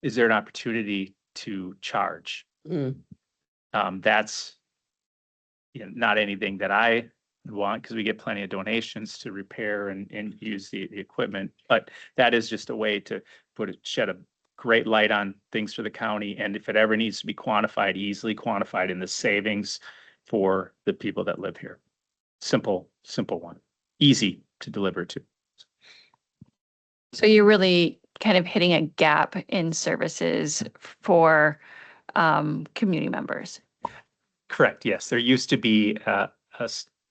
an opportunity to charge? Mm. That's not anything that I want, because we get plenty of donations to repair and use the equipment. But that is just a way to shed a great light on things for the county. And if it ever needs to be quantified, easily quantified in the savings for the people that live here. Simple one, easy to deliver to. So you're really kind of hitting a gap in services for community members. Correct. Yes, there used to be a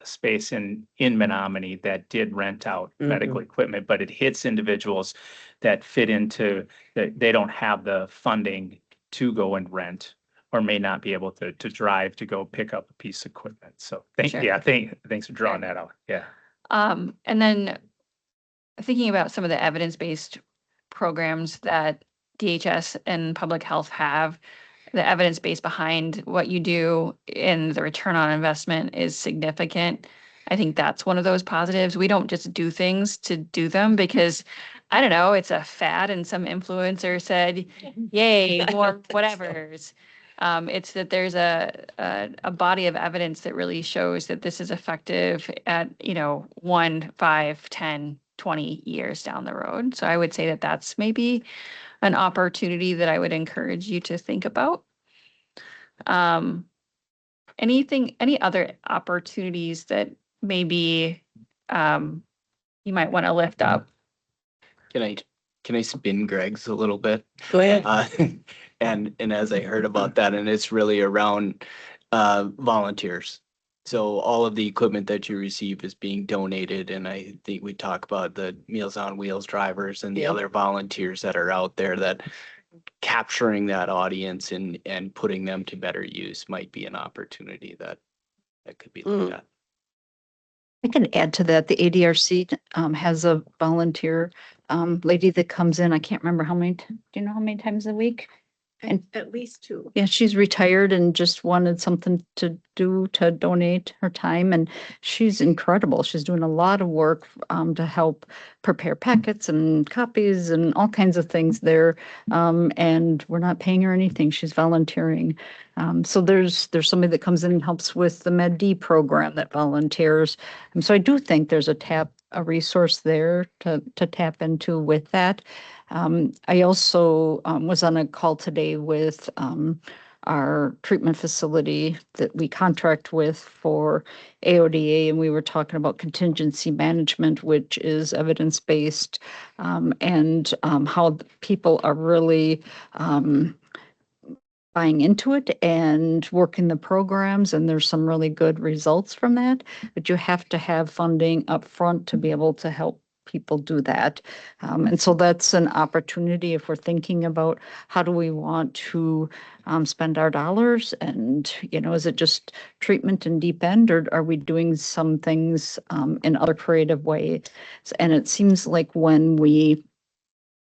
space in Menominee that did rent out medical equipment, but it hits individuals that fit into that they don't have the funding to go and rent, or may not be able to drive to go pick up a piece of equipment. So thanks for drawing that out. Yeah. And then thinking about some of the evidence-based programs that DHS and public health have, the evidence base behind what you do and the return on investment is significant. I think that's one of those positives. We don't just do things to do them because, I don't know, it's a fad and some influencer said, yay, more whatevers. It's that there's a body of evidence that really shows that this is effective at, 1, 5, 10, 20 years down the road. So I would say that that's maybe an opportunity that I would encourage you to think about. Any other opportunities that maybe you might want to lift up? Can I spin Greg's a little bit? Go ahead. And as I heard about that, and it's really around volunteers. So all of the equipment that you receive is being donated, and I think we talk about the Meals on Wheels drivers and the other volunteers that are out there, that capturing that audience and putting them to better use might be an opportunity that could be looked at. I can add to that. The ADRC has a volunteer lady that comes in. I can't remember how many, do you know how many times a week? And At least 2. yeah, she's retired and just wanted something to do to donate her time. And she's incredible. She's doing a lot of work to help prepare packets and copies and all kinds of things there. And we're not paying her anything. She's volunteering. So there's somebody that comes in and helps with the Med D program that volunteers. And so I do think there's a resource there to tap into with that. I also was on a call today with our treatment facility that we contract with for AODA, and we were talking about contingency management, which is evidence-based, and how people are really buying into it and working the programs, and there's some really good results from that. But you have to have funding up front to be able to help people do that. And so that's an opportunity if we're thinking about how do we want to spend our dollars, and, is it just treatment and deep end, or are we doing some things in other creative ways? And it seems like when we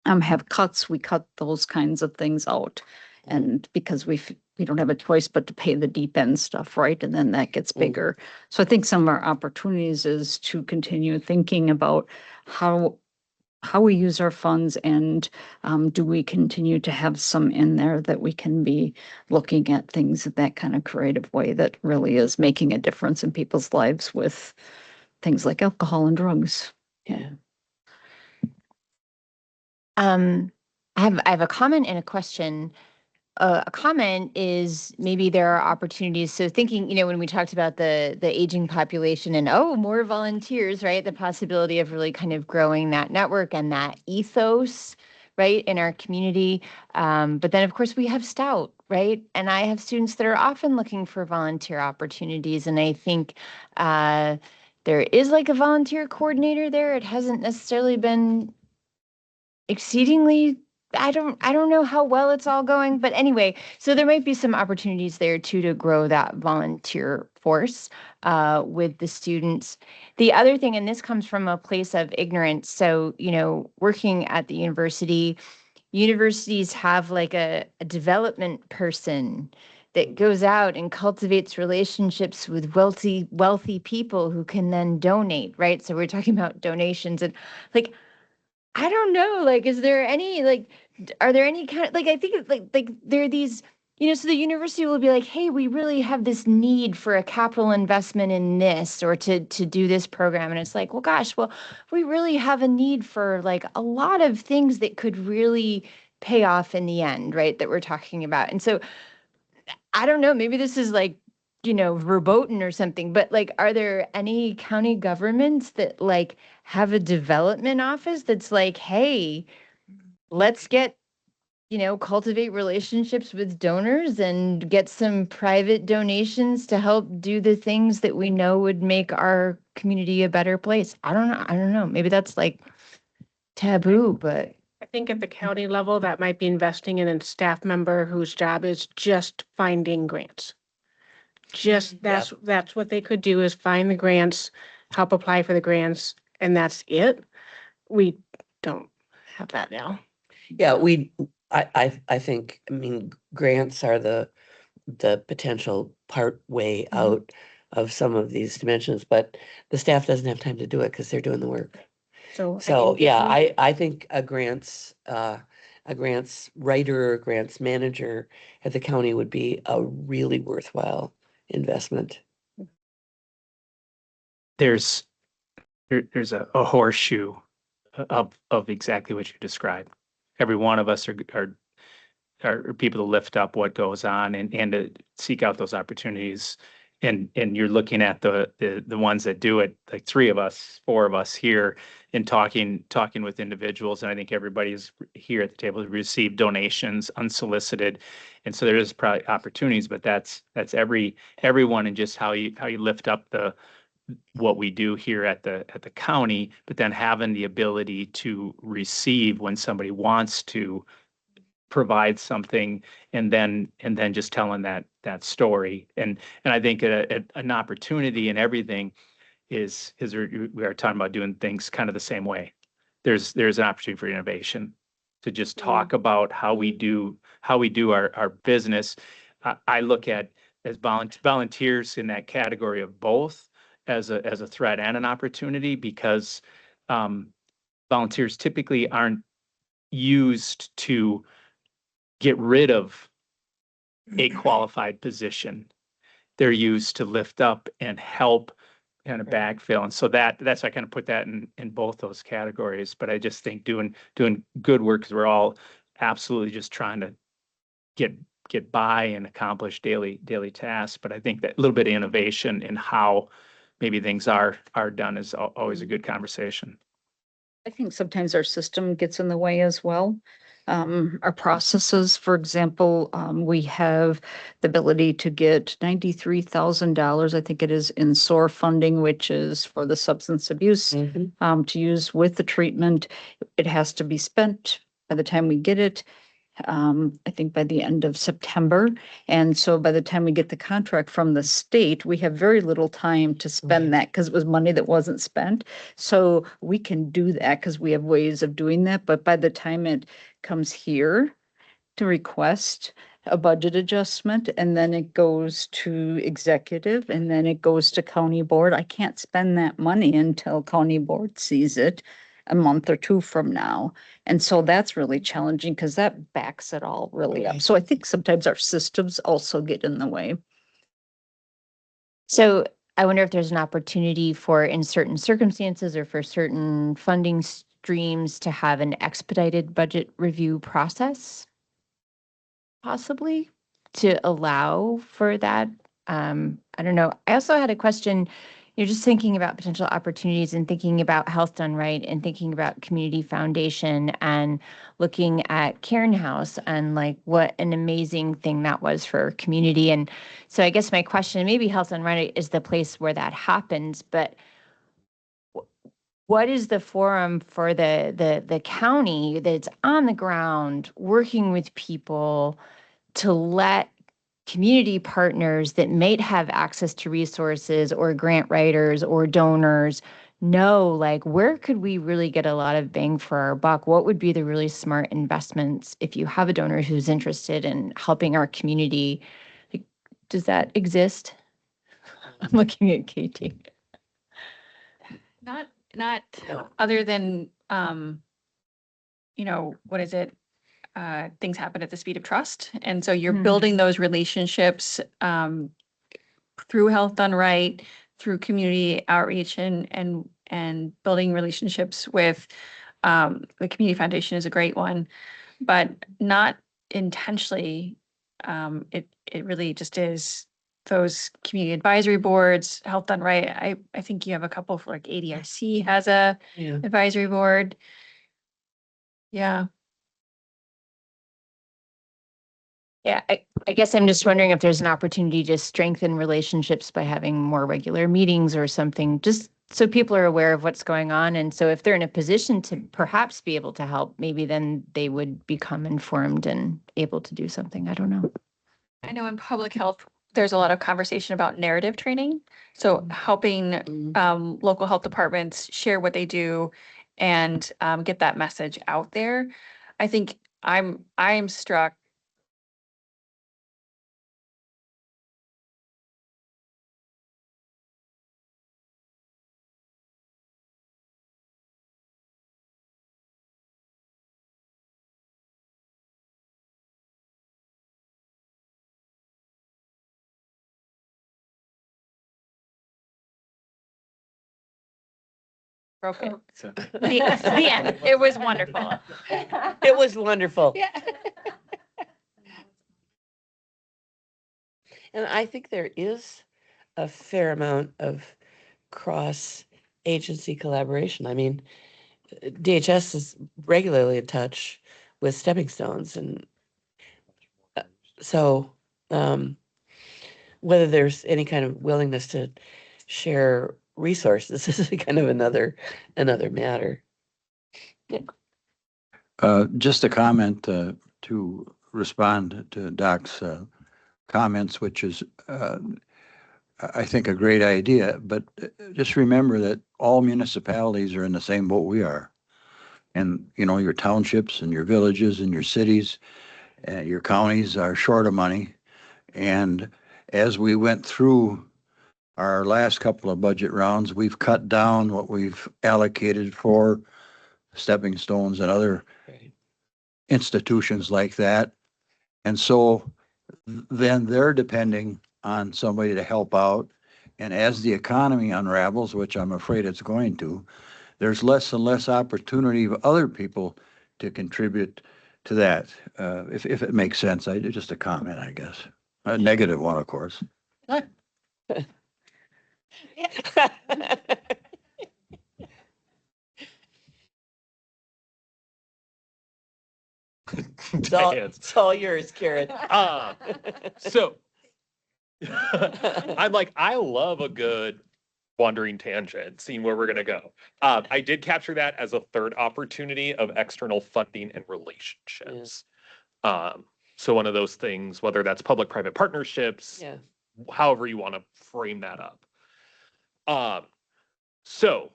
have cuts, we cut those kinds of things out. And because we don't have a choice but to pay the deep end stuff, right? And then that gets bigger. So I think some of our opportunities is to continue thinking about how we use our funds, and do we continue to have some in there that we can be looking at things in that kind of creative way that really is making a difference in people's lives with things like alcohol and drugs. Yeah. I have a comment and a question. A comment is maybe there are opportunities. So thinking, when we talked about the aging population and more volunteers, right? The possibility of really kind of growing that network and that ethos, right, in our community. But then, of course, we have Stout, right? And I have students that are often looking for volunteer opportunities. And I think there is like a volunteer coordinator there. It hasn't necessarily been exceedingly, I don't know how well it's all going, but anyway, so there might be some opportunities there too to grow that volunteer force with the students. The other thing, and this comes from a place of ignorance, so working at the university, universities have like a development person that goes out and cultivates relationships with wealthy people who can then donate, right? So we're talking about donations, and like, I don't know, like, is there any, like, are there any kind of, like, I think it's like there are these, so the university will be like, hey, we really have this need for a capital investment in this, or to do this program. And it's like, well, gosh, well, we really have a need for like a lot of things that could really pay off in the end, right? That we're talking about. And so I don't know, maybe this is like, verboten or something, but like, are there any county governments that like have a development office that's like, hey, let's get, cultivate relationships with donors and get some private donations to help do the things that we know would make our community a better place? I don't know. I don't know. Maybe that's like taboo, but I think at the county level, that might be investing in a staff member whose job is just finding grants. Just, that's what they could do, is find the grants, help apply for the grants, and that's it. We don't have that now. Yeah, I think, I mean, grants are the potential part way out of some of these dimensions, but the staff doesn't have time to do it because they're doing the work. So. So, yeah, I think a grants writer or grants manager at the county would be a really worthwhile investment. There's a horseshoe of exactly what you described. Every one of us are people to lift up what goes on and to seek out those opportunities. And you're looking at the ones that do it, like 4 of us here, and talking with individuals. And I think everybody's here at the table to receive donations unsolicited. And so there is probably opportunities, but that's everyone, and just how you lift up what we do here at the county, but then having the ability to receive when somebody wants to provide something, and then just telling that story. And I think an opportunity in everything is we are talking about doing things kind of the same way. There's an opportunity for innovation, to just talk about how we do our business. I look at as volunteers in that category of both as a threat and an opportunity, because volunteers typically aren't used to get rid of a qualified position. They're used to lift up and help kind of backfill. And so that's why I kind of put that in both those categories. But I just think doing good work, because we're all absolutely just trying to get by and accomplish daily tasks. But I think that a little bit of innovation in how maybe things are done is always a good conversation. I think sometimes our system gets in the way as well. Our processes, for example, we have the ability to get $93,000, I think it is, in SOAR funding, which is for the substance abuse, to use with the treatment. It has to be spent by the time we get it. I think by the end of September. And so by the time we get the contract from the state, we have very little time to spend that, because it was money that wasn't spent. So we can do that because we have ways of doing that. But by the time it comes here to request a budget adjustment, and then it goes to executive, and then it goes to county board, I can't spend that money until county board sees it a month or 2 from now. And so that's really challenging, because that backs it all really up. So I think sometimes our systems also get in the way. So I wonder if there's an opportunity for, in certain circumstances or for certain funding streams, to have an expedited budget review process, possibly, to allow for that. I don't know. I also had a question, you're just thinking about potential opportunities and thinking about Health Done Right and thinking about Community Foundation and looking at Cairn House and like what an amazing thing that was for our community. And so I guess my question, maybe Health Done Right is the place where that happens, but what is the forum for the county that's on the ground working with people to let community partners that might have access to resources or grant writers or donors know, like, where could we really get a lot of bang for our buck? What would be the really smart investments if you have a donor who's interested in helping our community? Like, does that exist? I'm looking at Katie. Not other than, what is it? Things happen at the speed of trust. And so you're building those relationships through Health Done Right, through community outreach and building relationships with the Community Foundation is a great one, but not intentionally. It really just is those community advisory boards, Health Done Right. I think you have a couple for like ADRC has a Yeah. advisory board. Yeah. Yeah, I guess I'm just wondering if there's an opportunity to strengthen relationships by having more regular meetings or something, just so people are aware of what's going on. And so if they're in a position to perhaps be able to help, maybe then they would become informed and able to do something. I don't know. I know in public health, there's a lot of conversation about narrative training. So helping local health departments share what they do and get that message out there. I think I'm struck. Broken. The end. It was wonderful. It was wonderful. Yeah. And I think there is a fair amount of cross-agency collaboration. I mean, DHS is regularly in touch with Stepping Stones, and so whether there's any kind of willingness to share resources is kind of another matter. Just a comment to respond to Doc's comments, which is, I think, a great idea. But just remember that all municipalities are in the same boat we are. And, your townships and your villages and your cities, your counties are short of money. And as we went through our last couple of budget rounds, we've cut down what we've allocated for Stepping Stones and other Right. institutions like that. And so then they're depending on somebody to help out. And as the economy unravels, which I'm afraid it's going to, there's less and less opportunity of other people to contribute to that. If it makes sense, just a comment, I guess. A negative one, of course. It's all yours, Karen. So I'm like, I love a good wandering tangent, seeing where we're going to go. I did capture that as a third opportunity of external funding and relationships. So one of those things, whether that's public-private partnerships, Yeah. however you want to frame that up. So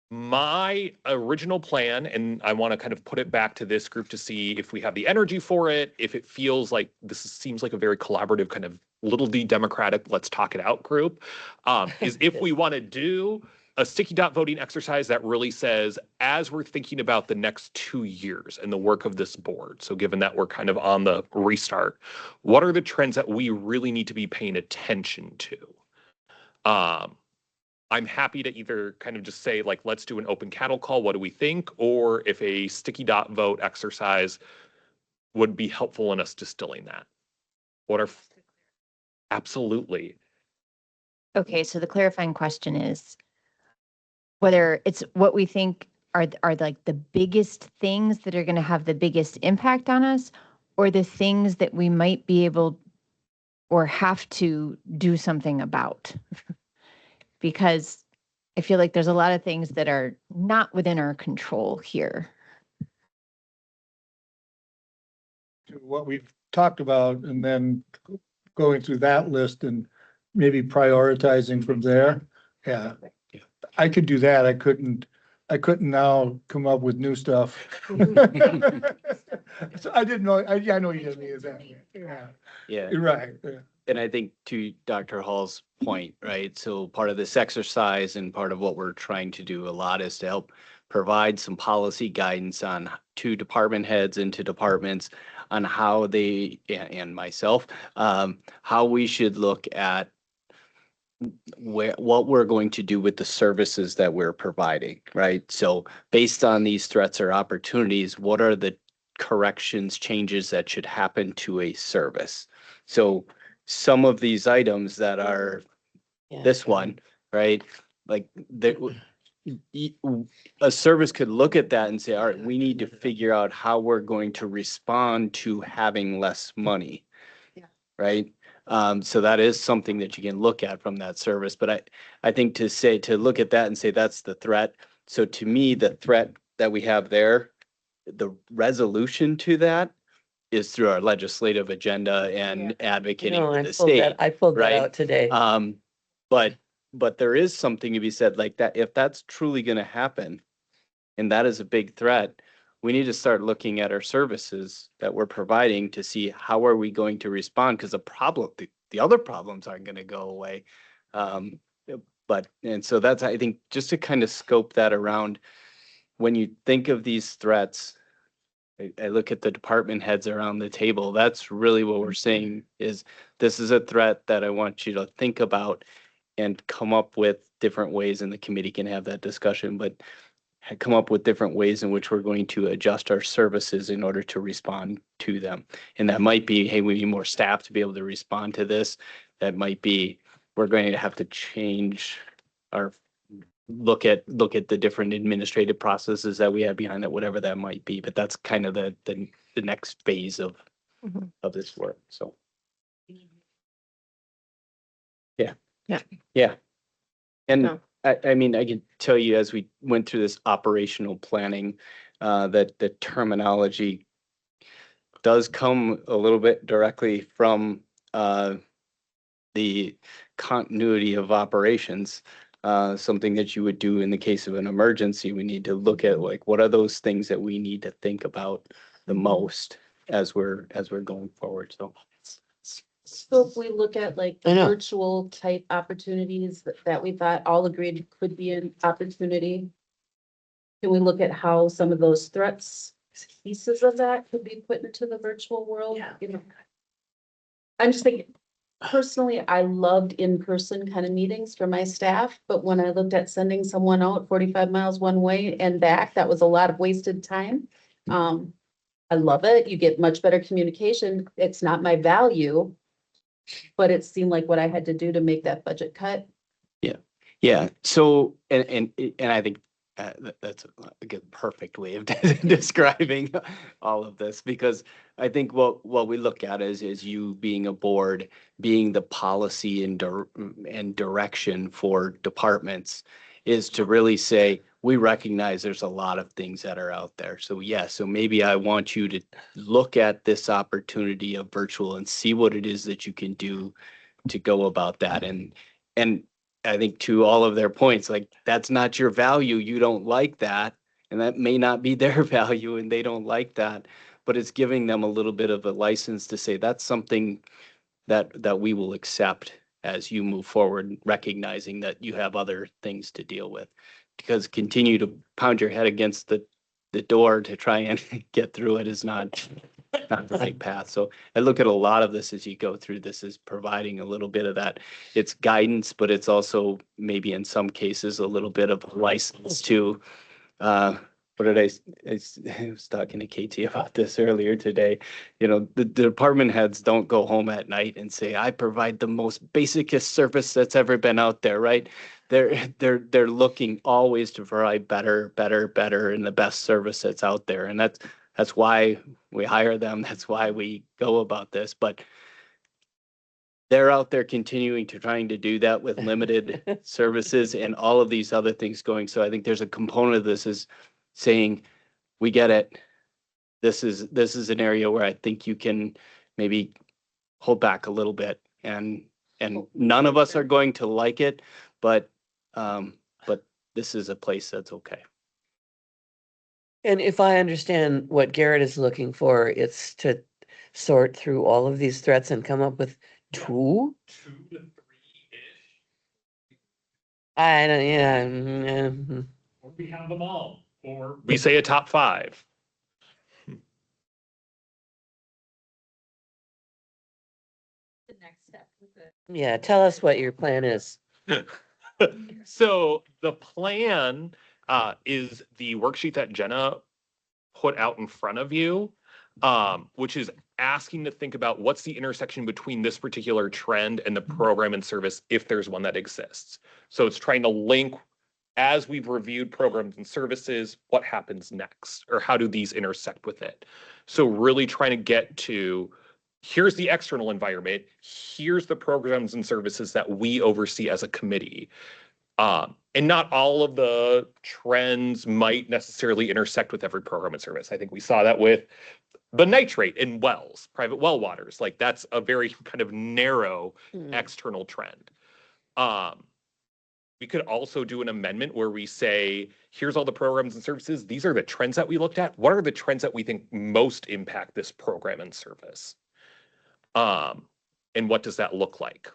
my original plan, and I want to kind of put it back to this group to see if we have the energy for it, if it feels like seems like a very collaborative kind of little d democratic, let's talk it out group, is if we want to do a sticky dot voting exercise that really says, as we're thinking about the next 2 years and the work of this board, so given that we're kind of on the restart, what are the trends that we really need to be paying attention to? I'm happy to either kind of just say, like, let's do an open cattle call, what do we think? Or if a sticky dot vote exercise would be helpful in us distilling that. Absolutely. Okay, so the clarifying question is whether it's what we think are like the biggest things that are going to have the biggest impact on us, or the things that we might be able or have to do something about. Because I feel like there's a lot of things that are not within our control here. To what we've talked about and then going through that list and maybe prioritizing from there. Yeah, I could do that. I couldn't now come up with new stuff. So I didn't know, I know you didn't mean that. Yeah, Yeah. you're right. Yeah. And I think to Dr. Hall's point, right? So part of this exercise and part of what we're trying to do a lot is to help provide some policy guidance on to department heads and to departments on how they, and myself, how we should look at what we're going to do with the services that we're providing, right? So based on these threats or opportunities, what are the corrections, changes that should happen to a service? So some of these items that are Yeah, this got it. one, right? Like a service could look at that and say, all right, we need to figure out how we're going to respond to having less money. Right? So that is something that you can look at from that service. But I think to look at that and say that's the threat. So to me, the threat that we have there, the resolution to that is through our legislative agenda and advocating No, for I the pulled state. that, I pulled that right? out today. But there is something to be said like that. If that's truly going to happen, and that is a big threat, we need to start looking at our services that we're providing to see how are we going to respond, because the other problems aren't going to go away. And so that's, I think, just to kind of scope that around when you think of these threats, I look at the department heads around the table. That's really what we're saying is this is a threat that I want you to think about and come up with different ways, and the committee can have that discussion, but come up with different ways in which we're going to adjust our services in order to respond to them. And that might be, hey, we need more staff to be able to respond to this. That might be, we're going to have to change our look at the different administrative processes that we have behind that, whatever that might be. But that's kind of the next phase of this work. So yeah. And No. I mean, I can tell you as we went through this operational planning, that the terminology does come a little bit directly from the continuity of operations. Something that you would do in the case of an emergency. We need to look at like what are those things that we need to think about the most as we're going forward. So if we look at like I know. virtual type opportunities that we thought all agreed could be an opportunity. Can we look at how some of those threats, pieces of that could be put into the virtual world? Yeah. You know, I'm just thinking, personally, I loved in-person kind of meetings for my staff, but when I looked at sending someone out 45 miles one way and back, that was a lot of wasted time. I love it. You get much better communication. It's not my value, but it seemed like what I had to do to make that budget cut. Yeah. So, and I think that's a good, perfect way of describing all of this, because I think what we look at is you being a board, being the policy and direction for departments is to really say, we recognize there's a lot of things that are out there. So so maybe I want you to look at this opportunity of virtual and see what it is that you can do to go about that. And I think to all of their points, like that's not your value. You don't like that. And that may not be their value and they don't like that, but it's giving them a little bit of a license to say that's something that we will accept as you move forward, recognizing that you have other things to deal with. Because continue to pound your head against the door to try and get through it is not the right path. So I look at a lot of this as you go through this is providing a little bit of that. It's guidance, but it's also maybe in some cases a little bit of license to what did I was talking to Katie about this earlier today. You know, the department heads don't go home at night and say, I provide the most basicest service that's ever been out there, right? They're looking always to provide better, and the best service that's out there. And that's why we hire them. That's why we go about this. But they're out there continuing to trying to do that with limited services and all of these other things going. So I think there's a component of this is saying, we get it. This is an area where I think you can maybe hold back a little bit, and none of us are going to like it, but this is a place that's okay. And if I understand what Garrett is looking for, it's to sort through all of these threats and come up with two? 2 to 3-ish. I don't, yeah. Mm. Or we have them all, or we say a top 5. The next step with it. Yeah, tell us what your plan is. So the plan is the worksheet that Jenna put out in front of you, which is asking to think about what's the intersection between this particular trend and the program and service, if there's one that exists. So it's trying to link, as we've reviewed programs and services, what happens next, or how do these intersect with it? So really trying to get to, here's the external environment, here's the programs and services that we oversee as a committee. And not all of the trends might necessarily intersect with every program and service. I think we saw that with the nitrate in wells, private well waters. Like, that's a very kind of narrow external trend. We could also do an amendment where we say, here's all the programs and services. These are the trends that we looked at. What are the trends that we think most impact this program and service? And what does that look like?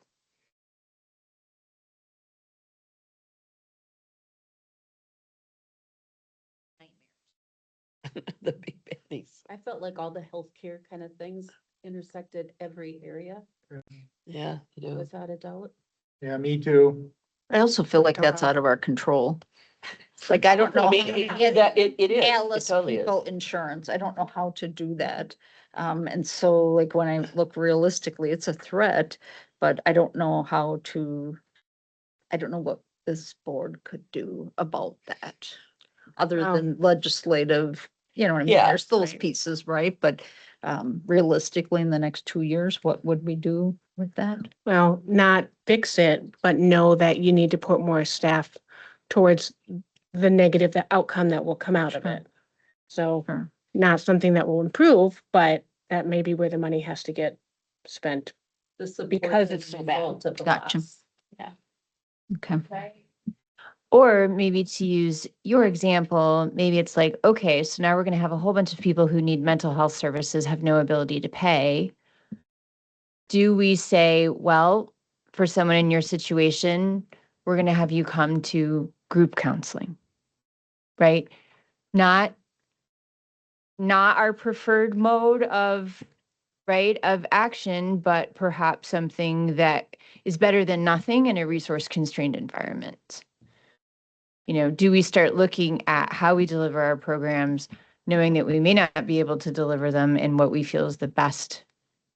The big pennies. I felt like all the healthcare kind of things intersected every area Yeah, you do. without a doubt. Yeah, me too. I also feel like that's out of our control. Like, I don't know. I mean, it is. Alice It totally is. people insurance. I don't know how to do that. And so like when I look realistically, it's a threat, but I don't know I don't know what this board could do about that. Other Wow. than legislative, you know what I mean? Yeah, There's those right. pieces, right? But realistically, in the next 2 years, what would we do with that? Well, not fix it, but know that you need to put more staff towards the negative, the outcome that will come out of Sure. it. So Sure. not something that will improve, but that may be where the money has to get spent. The support Because as it's so a bad. result of the Gotcha. loss. Yeah. Okay. Or maybe, to use your example, maybe it's like, okay, so now we're going to have a whole bunch of people who need mental health services, have no ability to pay. Do we say, well, for someone in your situation, we're going to have you come to group counseling, right? Not our preferred mode of, right, of action, but perhaps something that is better than nothing in a resource constrained environment. You know, do we start looking at how we deliver our programs, knowing that we may not be able to deliver them in what we feel is the best,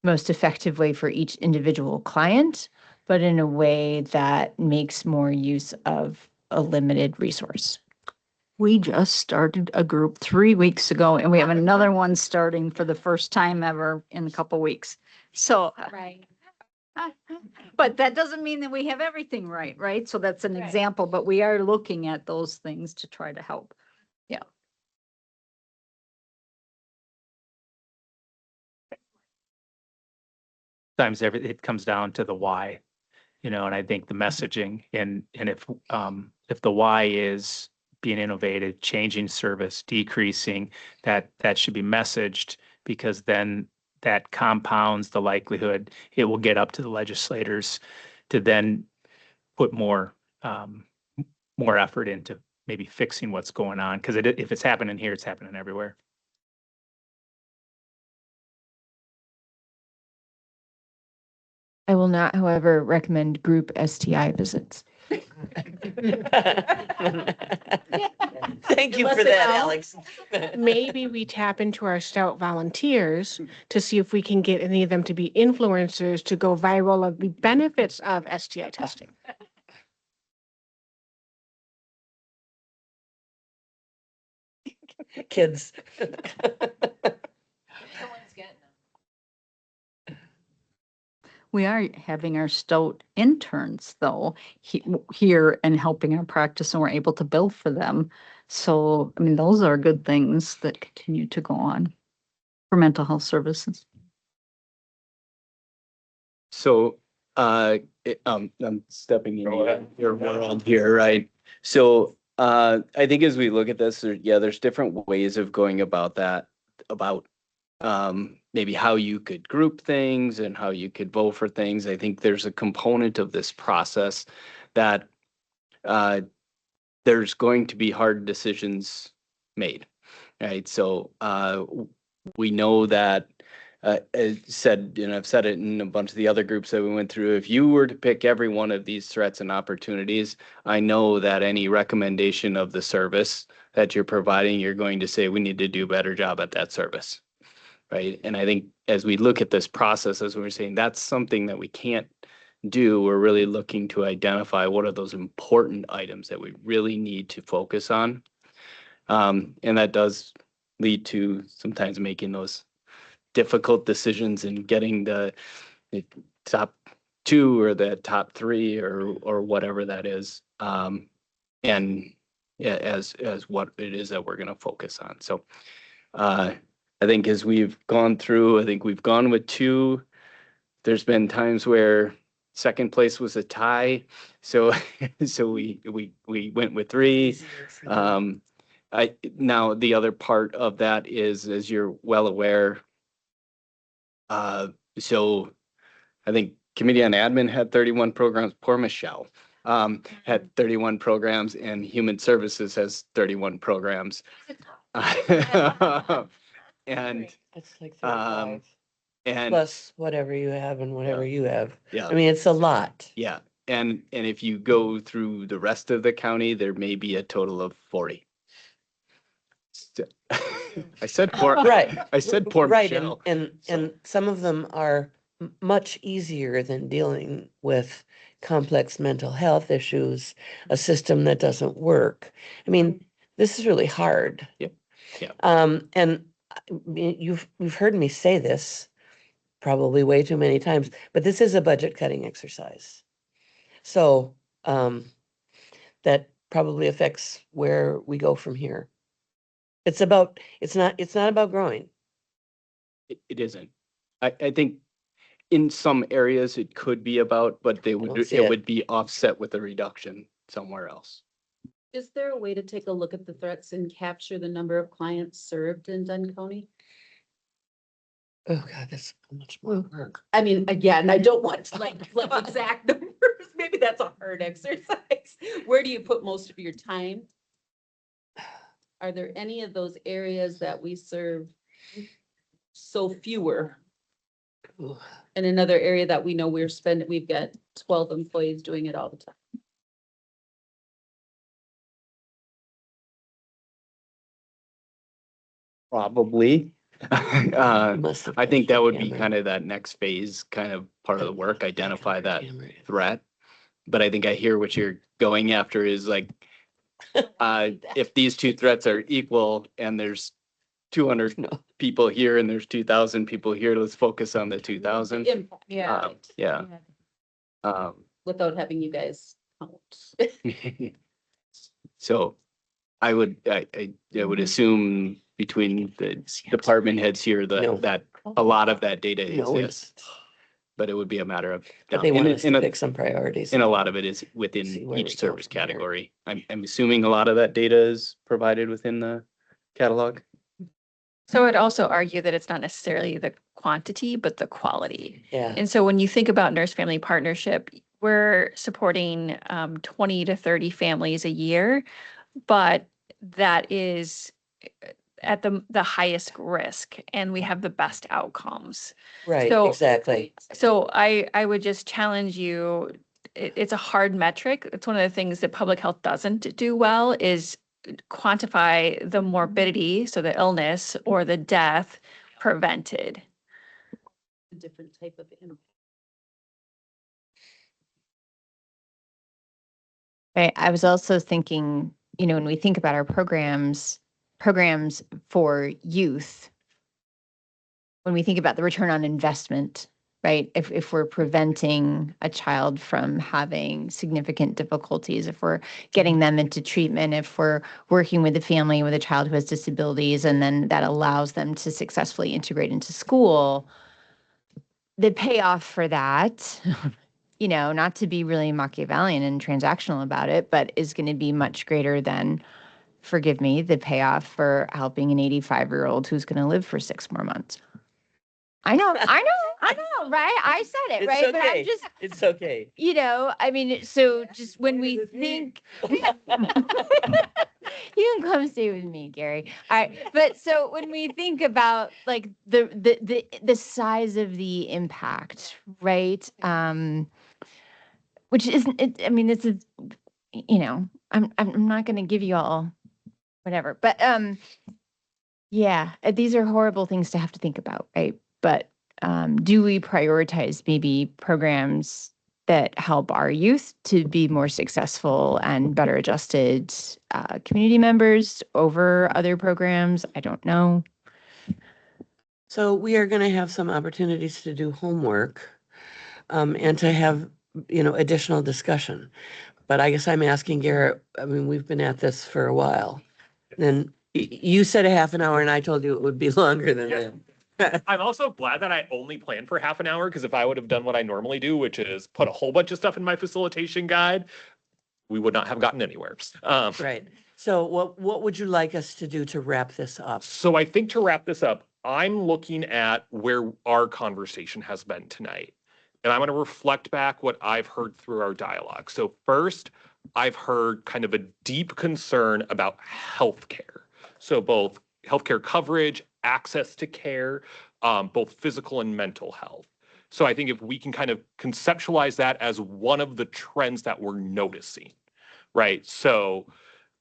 most effective way for each individual client, but in a way that makes more use of a limited resource? We just started a group 3 weeks ago and we have another one starting for the first time ever in a couple weeks. So, Right. but that doesn't mean that we have everything right, right? So that's an example, but we are looking at those things to try to help. Yeah. Sometimes it comes down to the why, and I think the messaging and if the why is being innovative, changing service, decreasing, that should be messaged, because then that compounds the likelihood it will get up to the legislators to then put more effort into maybe fixing what's going on. Because if it's happening here, it's happening everywhere. I will not, however, recommend group STI visits. Thank you for Unless that, it's- Alex. Maybe we tap into our stout volunteers to see if we can get any of them to be influencers to go viral of the benefits of STI testing. Kids. We are having our stout interns though, here and helping our practice, and we're able to bill for them. So, I mean, those are good things that continue to go on for mental health services. So, I'm stepping into your world here, right? So, I think as we look at this, there's different ways of going about that, about maybe how you could group things and how you could vote for things. I think there's a component of this process that there's going to be hard decisions made, right? So we know that as said, and I've said it in a bunch of the other groups that we went through, if you were to pick every one of these threats and opportunities, I know that any recommendation of the service that you're providing, you're going to say, we need to do a better job at that service, right? And I think as we look at this process, as we were saying, that's something that we can't do. We're really looking to identify what are those important items that we really need to focus on. And that does lead to sometimes making those difficult decisions and getting the top 2 or the top 3 or whatever that is. And as what it is that we're going to focus on. So I think as we've gone through, I think we've gone with 2. There's been times where second place was a tie. So we went with 3. Now the other part of that is, as you're well aware, so I think Committee on Admin had 31 programs. Poor Michelle had 31 programs, and Human Services has 31 programs. And It's like 35. and Plus whatever you have and whatever you have. yeah, I mean, it's a lot. yeah. And if you go through the rest of the county, there may be a total of 40. I said poor. Right. I said poor Right, Michelle. and some of them are much easier than dealing with complex mental health issues, a system that doesn't work. I mean, this is really hard. Yep. Yeah. And we've heard me say this probably way too many times, but this is a budget cutting exercise. So, that probably affects where we go from here. It's not about growing. It isn't. I think in some areas it could be about, but don't see it it. would be offset with a reduction somewhere else. Is there a way to take a look at the threats and capture the number of clients served in Dunn County? Oh God, that's so much more work. I mean, again, I don't want to like flip exact numbers. Maybe that's a hard exercise. Where do you put most of your time? Are there any of those areas that we serve so fewer? Ooh. And another area that we know we've got 12 employees doing it all the time. Probably. Must have I think touched that would the be camera. kind of that next phase, kind of part of the work, identify that Camera. threat. But I think I hear what you're going after is like, if these 2 threats are equal and there's 200 No. people here and there's 2,000 people here, let's focus on the 2,000. Impact. Yeah. Yeah. Without having you guys count. So I would assume between the department heads here No. that a lot of that data No, exists, but it would be a matter of. But they and want it- us and to a- pick some priorities. And a lot of it is within See where we each go service from here. category. I'm assuming a lot of that data is provided within the catalog. So I'd also argue that it's not necessarily the quantity, but the quality. Yeah. And so when you think about nurse family partnership, we're supporting 20 to 30 families a year, but that is at the highest risk and we have the best outcomes. Right, So- exactly. So I would just challenge you, it's a hard metric. It's one of the things that public health doesn't do well is quantify the morbidity, so the illness or the death prevented. A different type of impact. Right. I was also thinking, when we think about our programs for youth, when we think about the return on investment, right? If we're preventing a child from having significant difficulties, if we're getting them into treatment, if we're working with a family with a child who has disabilities, and then that allows them to successfully integrate into school, the payoff for that, not to be really Machiavellian and transactional about it, but is going to be much greater than, forgive me, the payoff for helping an 85-year-old who's going to live for 6 more months. I know, right? I said it, It's right? But okay. I'm just, It's okay. I mean, so just when we think, you can come stay with me, Gary. All right, but so when we think about like the size of the impact, right? Which isn't it? I mean, it's I'm not going to give you all whatever, but yeah, these are horrible things to have to think about, right? But do we prioritize maybe programs that help our youth to be more successful and better adjusted community members over other programs? I don't know. So we are going to have some opportunities to do homework and to have, additional discussion. But I guess I'm asking Garrett, I mean, we've been at this for a while. And you said a half an hour and I told you it would be longer than that. I'm also glad that I only planned for half an hour, because if I would have done what I normally do, which is put a whole bunch of stuff in my facilitation guide, we would not have gotten anywhere. Right. So what would you like us to do to wrap this up? So I think to wrap this up, I'm looking at where our conversation has been tonight. And I'm going to reflect back what I've heard through our dialogue. So first, I've heard kind of a deep concern about healthcare. So both healthcare coverage, access to care, both physical and mental health. So I think if we can kind of conceptualize that as one of the trends that we're noticing, right? So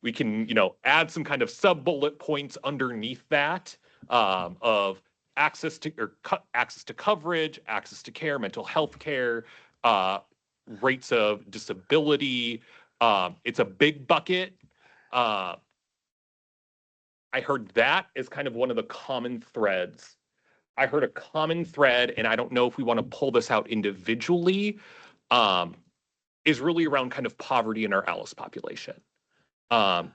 we can, add some kind of sub-bullet points underneath that of access to coverage, access to care, mental health care, rates of disability. It's a big bucket. I heard that as kind of one of the common threads. I heard a common thread, and I don't know if we want to pull this out individually, is really around kind of poverty in our ALICE population. But,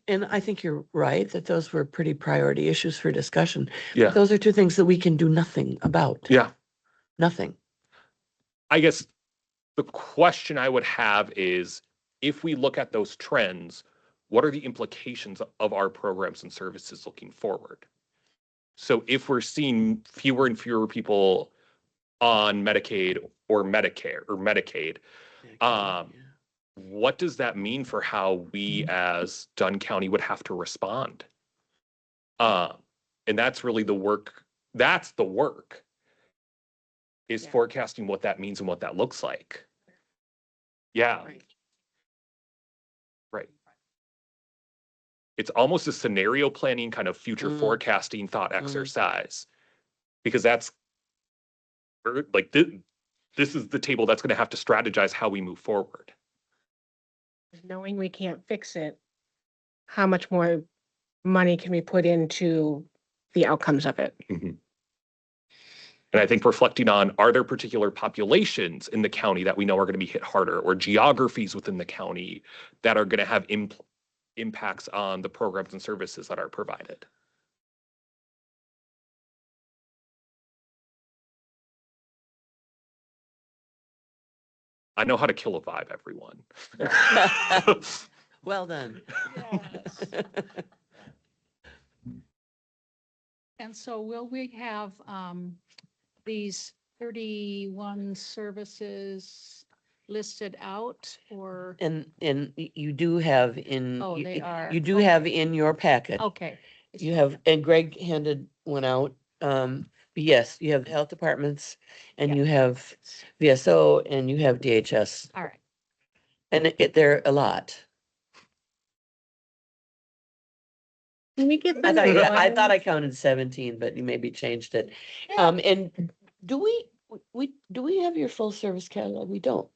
and I think you're right that those were pretty priority issues for discussion. Yeah. But those are two things that we can do nothing about. Yeah. Nothing. I guess the question I would have is, if we look at those trends, what are the implications of our programs and services looking forward? So if we're seeing fewer and fewer people on Medicaid or Medicare or Medicaid, what does that mean for how we as Dunn County would have to respond? And that's really the work. That's the work, is forecasting what that means and what that looks like. Yeah. Right. It's almost a scenario planning, kind of future forecasting thought exercise, because that's like this is the table that's going to have to strategize how we move forward. Knowing we can't fix it, how much more money can we put into the outcomes of it? Mm-hmm. And I think reflecting on, are there particular populations in the county that we know are going to be hit harder, or geographies within the county that are going to have impacts on the programs and services that are provided? I know how to kill a vibe, everyone. Well done. And so will we have these 31 services listed out or? And you do have in. Oh, you- they are. You do have in your packet. Okay. You have, and Greg handed one out. But yes, you have the health departments and Yeah. you have VSO and you have DHS. All right. And they're a lot. Can we get I them thought all? I counted 17, but you maybe changed it. And do we have your full service catalog? We don't.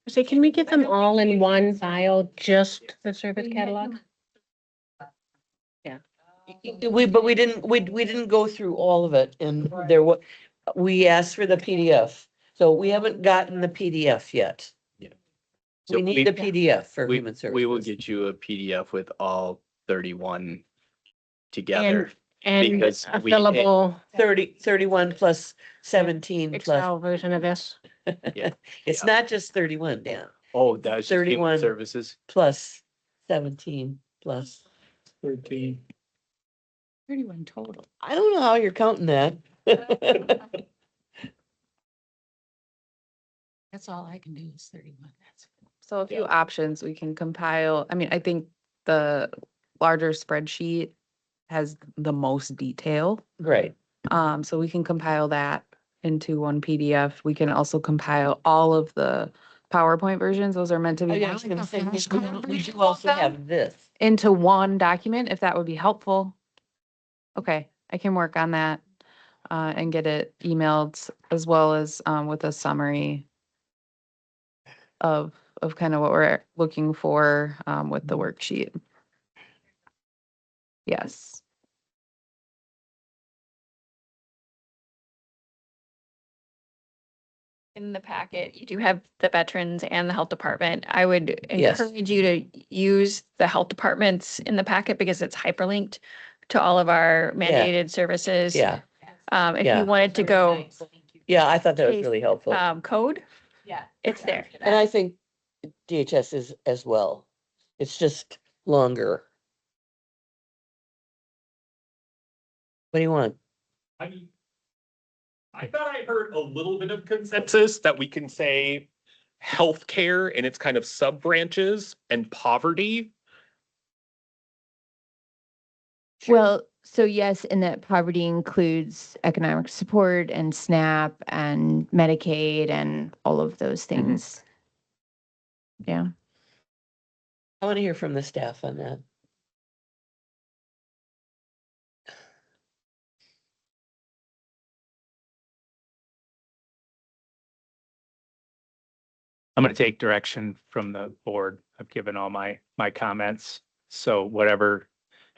Say, can we get them all in one file, just the service catalog? But we didn't go through all of it and we asked for the PDF. So we haven't gotten the PDF yet. So We need the PDF for we, human we will services. get you a PDF with all 31 together. And Because a we- fillable 31 plus 17 plus. Excel version of this. It's Yeah. not just 31, Dan, Oh, that's just human 31. services. plus 17 plus. 13. 31 total. I don't know how you're counting that. That's all I can do is 31. That's. So a few options we can compile. I mean, I think the larger spreadsheet has the most detail. Right. So we can compile that into one PDF. We can also compile all of the PowerPoint versions. Those are meant to Oh, be yeah, I more was like gonna a say, flashcard we version do also of them have this. into one document, if that would be helpful. Okay, I can work on that and get it emailed as well as with a summary of kind of what we're looking for with the worksheet. Yes. In the packet, you do have the veterans and the health department. I would Yes. encourage you to use the health departments in the packet because it's hyperlinked to all of our mandated services. Yeah, If yeah. you wanted to go yeah, I thought that was case, really helpful. code, it's there. And I think DHS is as well. It's just longer. What do you want? I mean, I thought I heard a little bit of consensus that we can say healthcare and its kind of sub branches and poverty. Well, so yes, and that poverty includes economic support and SNAP and Medicaid and all of those things. Yeah. I want to hear from the staff on that. I'm going to take direction from the board. I've given all my comments. So whatever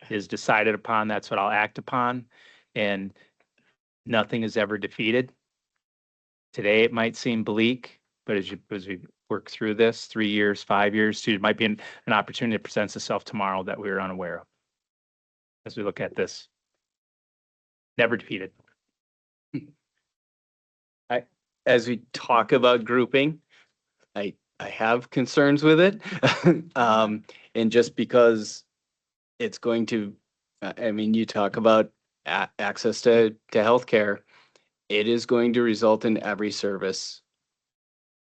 is decided upon, that's what I'll act upon. And nothing is ever defeated. Today, it might seem bleak, but as we work through this, 3 years, 5 years, it might be an opportunity that presents itself tomorrow that we are unaware of. As we look at this, never defeated. As we talk about grouping, I have concerns with it. And just because it's going to, I mean, you talk about access to healthcare, it is going to result in every service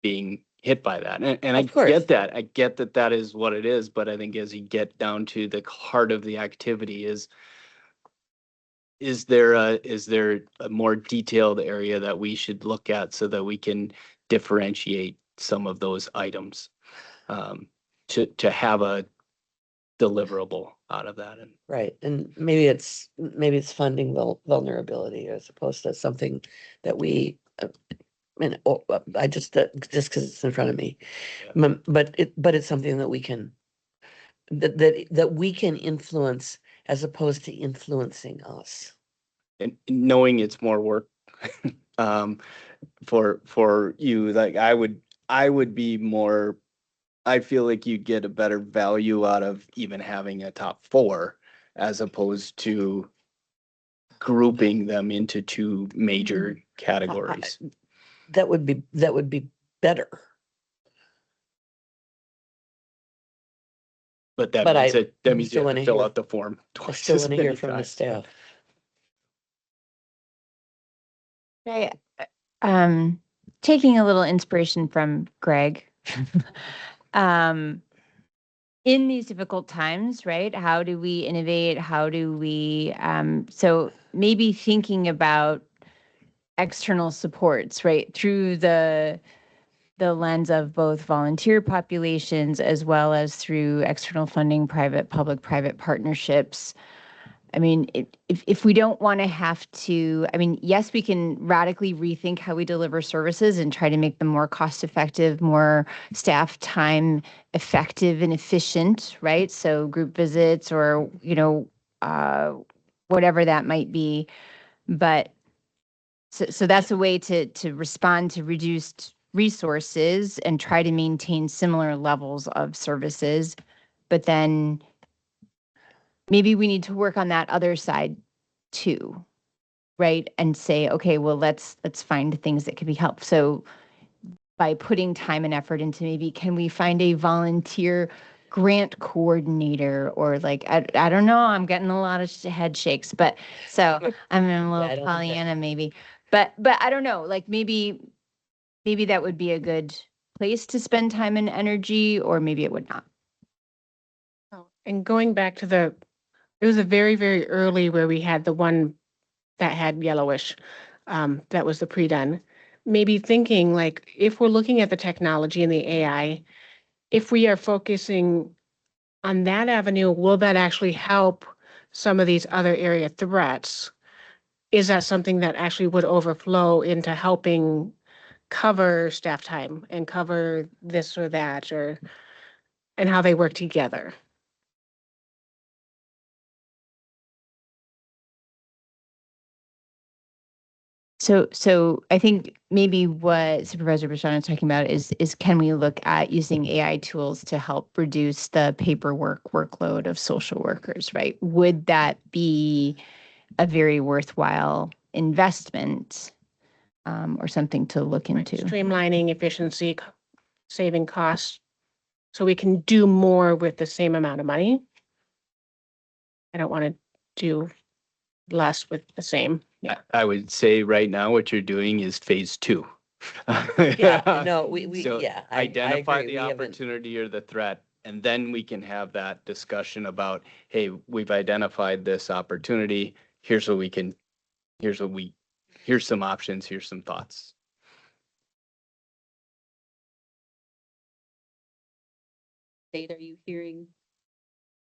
being hit by that. And I Of course. get that. I get that that is what it is, but I think as you get down to the heart of the activity is there a more detailed area that we should look at so that we can differentiate some of those items to have a deliverable out of that? And Right, and maybe it's funding vulnerability as opposed to something that we, I just because it's in front of me. But it's something that we can, that we can influence as opposed to influencing us. and knowing it's more work for you, like I would be more, I feel like you'd get a better value out of even having a top 4 as opposed to grouping them into 2 major categories. That would be better. But that But means I that means you still have to wanna fill hear- out the form I twice still as want to hear many from the times. staff. Okay. taking a little inspiration from Greg. um, in these difficult times, right? How do we innovate? How do we, so maybe thinking about external supports, right? Through the lens of both volunteer populations as well as through external funding, public-private partnerships. I mean, if we don't want to have to, I mean, yes, we can radically rethink how we deliver services and try to make them more cost effective, more staff time effective and efficient, right? So group visits or, whatever that might be. But so that's a way to respond to reduced resources and try to maintain similar levels of services. But then maybe we need to work on that other side too, right? And say, okay, well, let's find things that can be helped. So by putting time and effort into maybe, can we find a volunteer grant coordinator or like, I don't know, I'm getting a lot of head shakes, but so I'm a I don't little think that- Pollyanna maybe, but I don't know, like maybe that would be a good place to spend time and energy, or maybe it would not. Oh, and going back to it was a very, very early where we had the one that had yellowish, that was the pre-done. Maybe thinking like, if we're looking at the technology and the AI, if we are focusing on that avenue, will that actually help some of these other area threats? Is that something that actually would overflow into helping cover staff time and cover this or that, and how they work together? So I think maybe what Supervisor Bashana is talking about is can we look at using AI tools to help reduce the paperwork workload of social workers, right? Would that be a very worthwhile investment, or something to look into? Streamlining efficiency, saving costs, so we can do more with the same amount of money. I don't want to do less with the same. I would say right now what you're doing is phase 2. Yeah, no, we, So yeah. identify agree. the We haven't- opportunity or the threat, and then we can have that discussion about, hey, we've identified this opportunity. Here's what we can, here's some options, here's some thoughts. State, are you hearing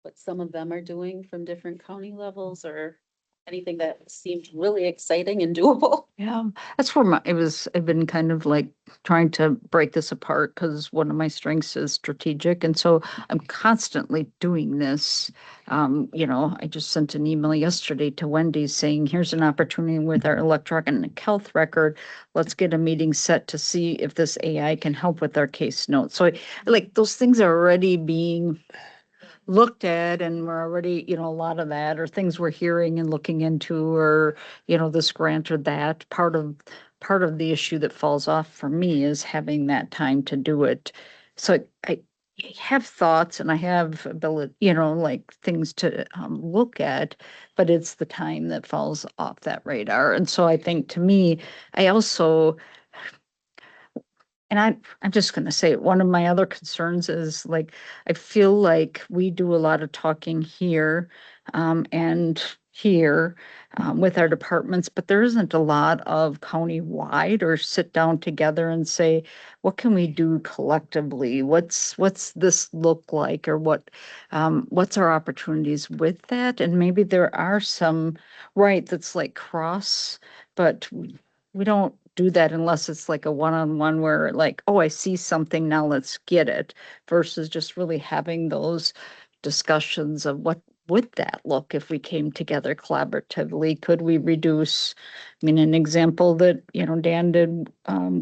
what some of them are doing from different county levels, or anything that seemed really exciting and doable? Yeah, that's where I've been kind of like trying to break this apart because one of my strengths is strategic. And so I'm constantly doing this. I just sent an email yesterday to Wendy saying, here's an opportunity with our electronic health record. Let's get a meeting set to see if this AI can help with our case notes. So like those things are already being looked at, and we're already, a lot of that or things we're hearing and looking into, or, this grant or that. Part of the issue that falls off for me is having that time to do it. So I have thoughts and I have ability, like things to look at, but it's the time that falls off that radar. And so I think to me, I also, and I'm just going to say, one of my other concerns is like, I feel like we do a lot of talking here and here with our departments, but there isn't a lot of county-wide or sit down together and say, what can we do collectively? What's this look like, or what's our opportunities with that? And maybe there are some, right, that's like cross, but we don't do that unless it's like a one-on-one where like, oh, I see something, now let's get it, versus just really having those discussions of what would that look if we came together collaboratively? Could we reduce, an example that, Dan did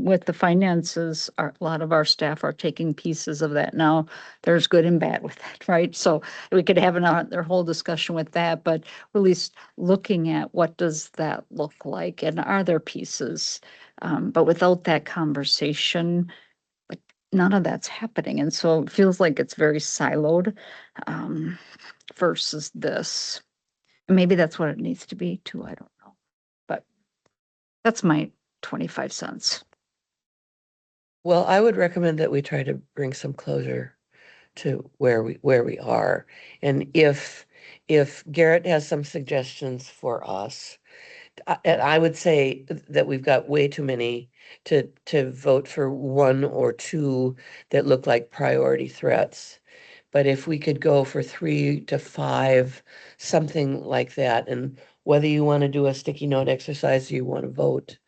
with the finances, a lot of our staff are taking pieces of that now. There's good and bad with that, right? So we could have their whole discussion with that, but at least looking at what does that look like, and are there pieces? But without that conversation, like none of that's happening. And so it feels like it's very siloed versus this. And maybe that's what it needs to be too. I don't know. But that's my 25 cents. Well, I would recommend that we try to bring some closure to where we are. And if Garrett has some suggestions for us, and I would say that we've got way too many to vote for one or two that look like priority threats. But if we could go for 3 to 5, something like that, and whether you want to do a sticky note exercise or you want to vote.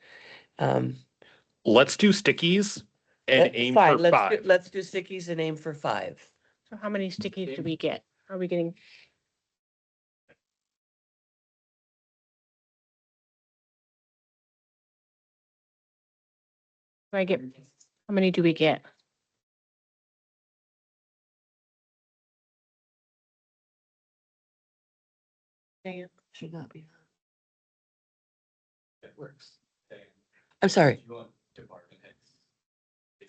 Let's do stickies and aim Fine, for 5. let's do stickies and aim for 5. So how many stickies do we get? Are we getting? Do I get, how many do we get? Dang it. Should not be. It works. I'm sorry.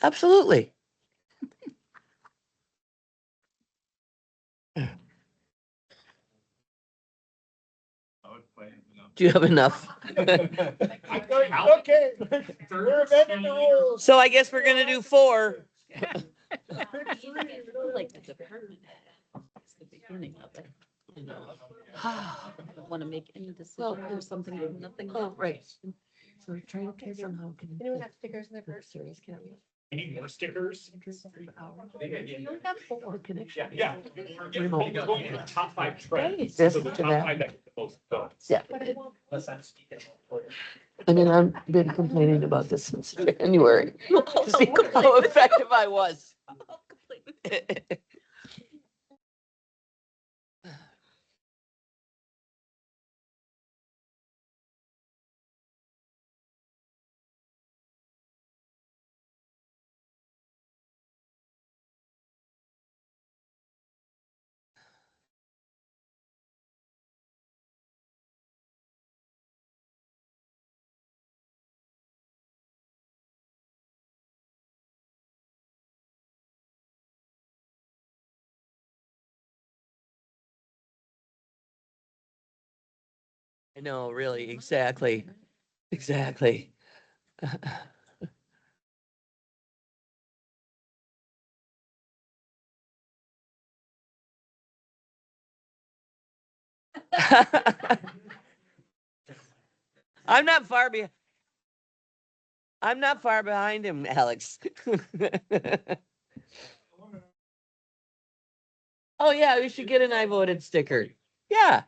Absolutely. Do you have enough? Okay. We're amending the rules. So I guess we're gonna do 4. Like the department. It's the beginning of it. I don't want to make any decision or something, or nothing. Oh, right. So try to somehow. Anyone have stickers in their purse? Service county. Any more stickers? You only have 4 connections. Yeah. Remote. We're going to the top 5 trends. This So the to top that. 5 that get the most votes. Yeah. I mean, I've been complaining about this since January. To see how effective I was. I know, really, exactly. Exactly. I'm not far behind. I'm not far behind him, Alex. Oh, yeah, we should get an I voted sticker. Yeah.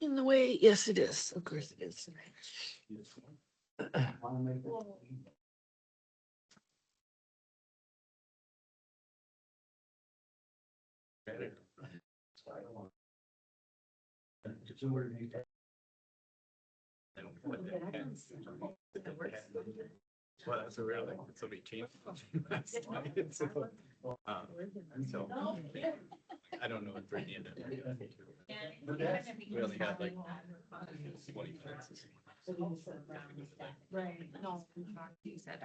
In the way, yes, it is. Of course it is. Well, that's a real, somebody changed. So, I don't know if we're at the end of it. We only had like 20 minutes. Right. No. You said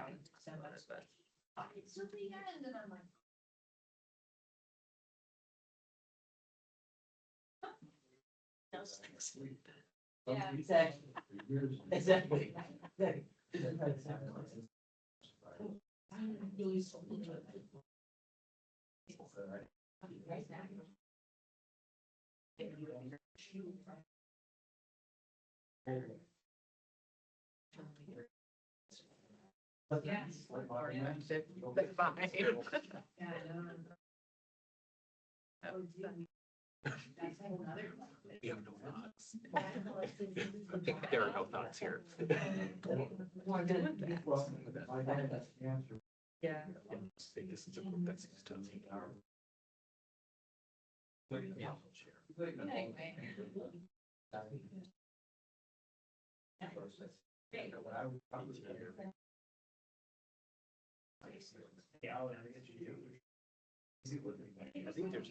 Yeah, exactly. Exactly. We have no thoughts. There are no thoughts here. Yeah. This is a group that seems to. I think there's.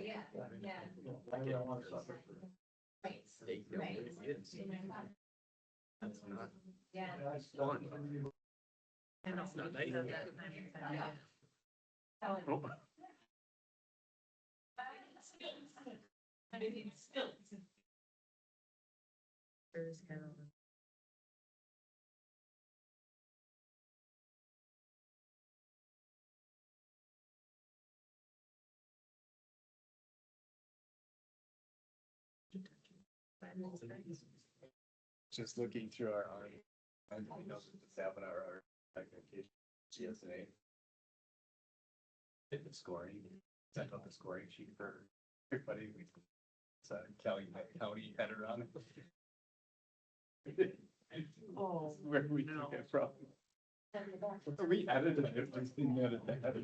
Just looking through our, we know what's happened, our GSA. The scoring, sent out the scoring sheet for everybody. County header on it. Oh, where we took it from. We edited it, just didn't edit the header.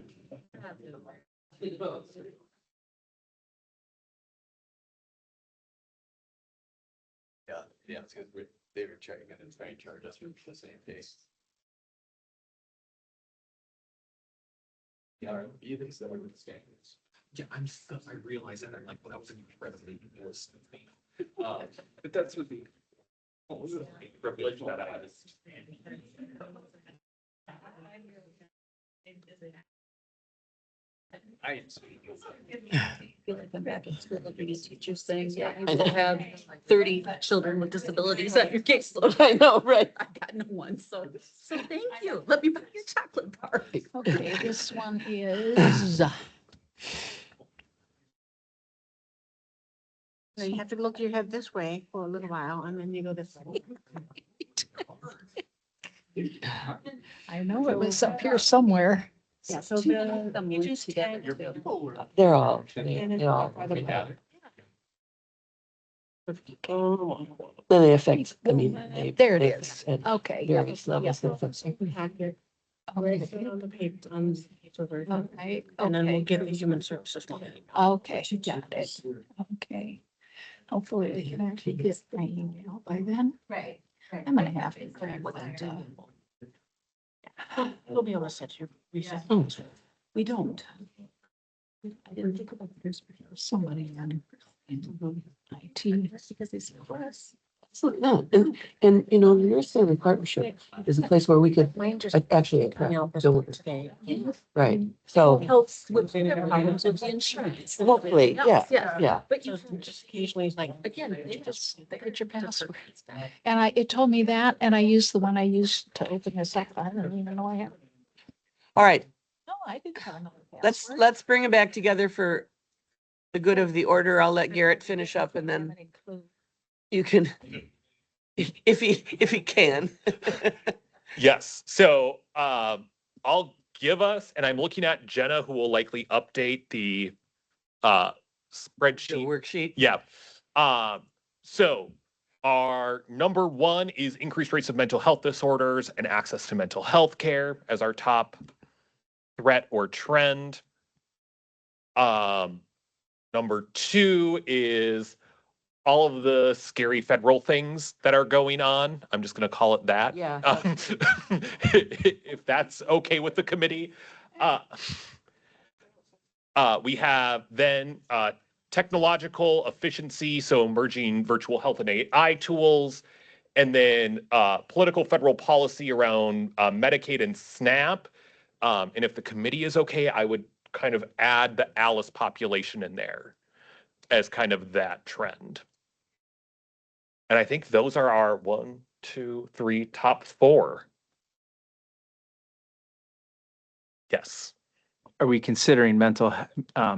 Yeah, it's because they were checking it and trying to charge us for the same day. Yeah, you think so with the standards? Yeah, I realize that, I'm like, well, that was incredibly worse than me. But that's what the. Revelation that I had. I feel like I'm back in school looking at teachers saying, yeah, you will have 30 children with disabilities at your caseload. I know, right? I got no one, so thank you. Let me buy you a chocolate bar. Okay, this one is, So you have to look your head this way for a little while and then you go this way. I know it was up here somewhere. Yeah, so the teachers tend to. They're all. Then they affect, I mean, There it they is. affect Okay. various levels. of We have your, where it's on the page, on the paper version, Okay, and then we'll okay, get the human services one. okay, got it. Okay. Hopefully I can actually get my email by then. Right. I'm gonna have to grab that. We'll be able to set your reset. We don't. I didn't think about this, but there was somebody on IT. Because they said, us. So, yeah, and you know, the Nurse Family Partnership is a place where we could actually attract donors. Right, so Helps with problems with the insurance. hopefully, yeah, yeah. But you just occasionally like, Again, they just. They got your password. And it told me that, and I used the one I used to open this up. I didn't even know I had. All right, No, I didn't have another password. let's bring it back together for the good of the order. I'll let Garrett finish up and then you can, if he can. Yes, so I'll give us, and I'm looking at Jenna, who will likely update the The spreadsheet. worksheet. Yeah. So our number one is increased rates of mental health disorders and access to mental health care as our top threat or trend. Number two is all of the scary federal things that are going on. I'm just going to call it that. Yeah. If that's okay with the committee. We have then technological efficiency, so emerging virtual health and AI tools, and then political federal policy around Medicaid and SNAP. And if the committee is okay, I would kind of add the Alice population in there as kind of that trend. And I think those are our 1, 2, 3 top 4. Yes. Are we considering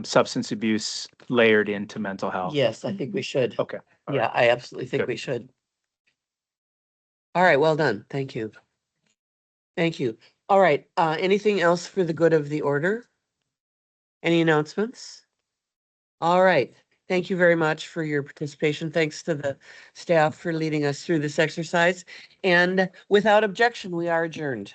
substance abuse layered into mental health? Yes, I think we should. Okay. all Yeah, right. I absolutely think Good. we should. All right, well done. Thank you. Thank you. All right, anything else for the good of the order? Any announcements? All right, thank you very much for your participation. Thanks to the staff for leading us through this exercise. And without objection, we are adjourned.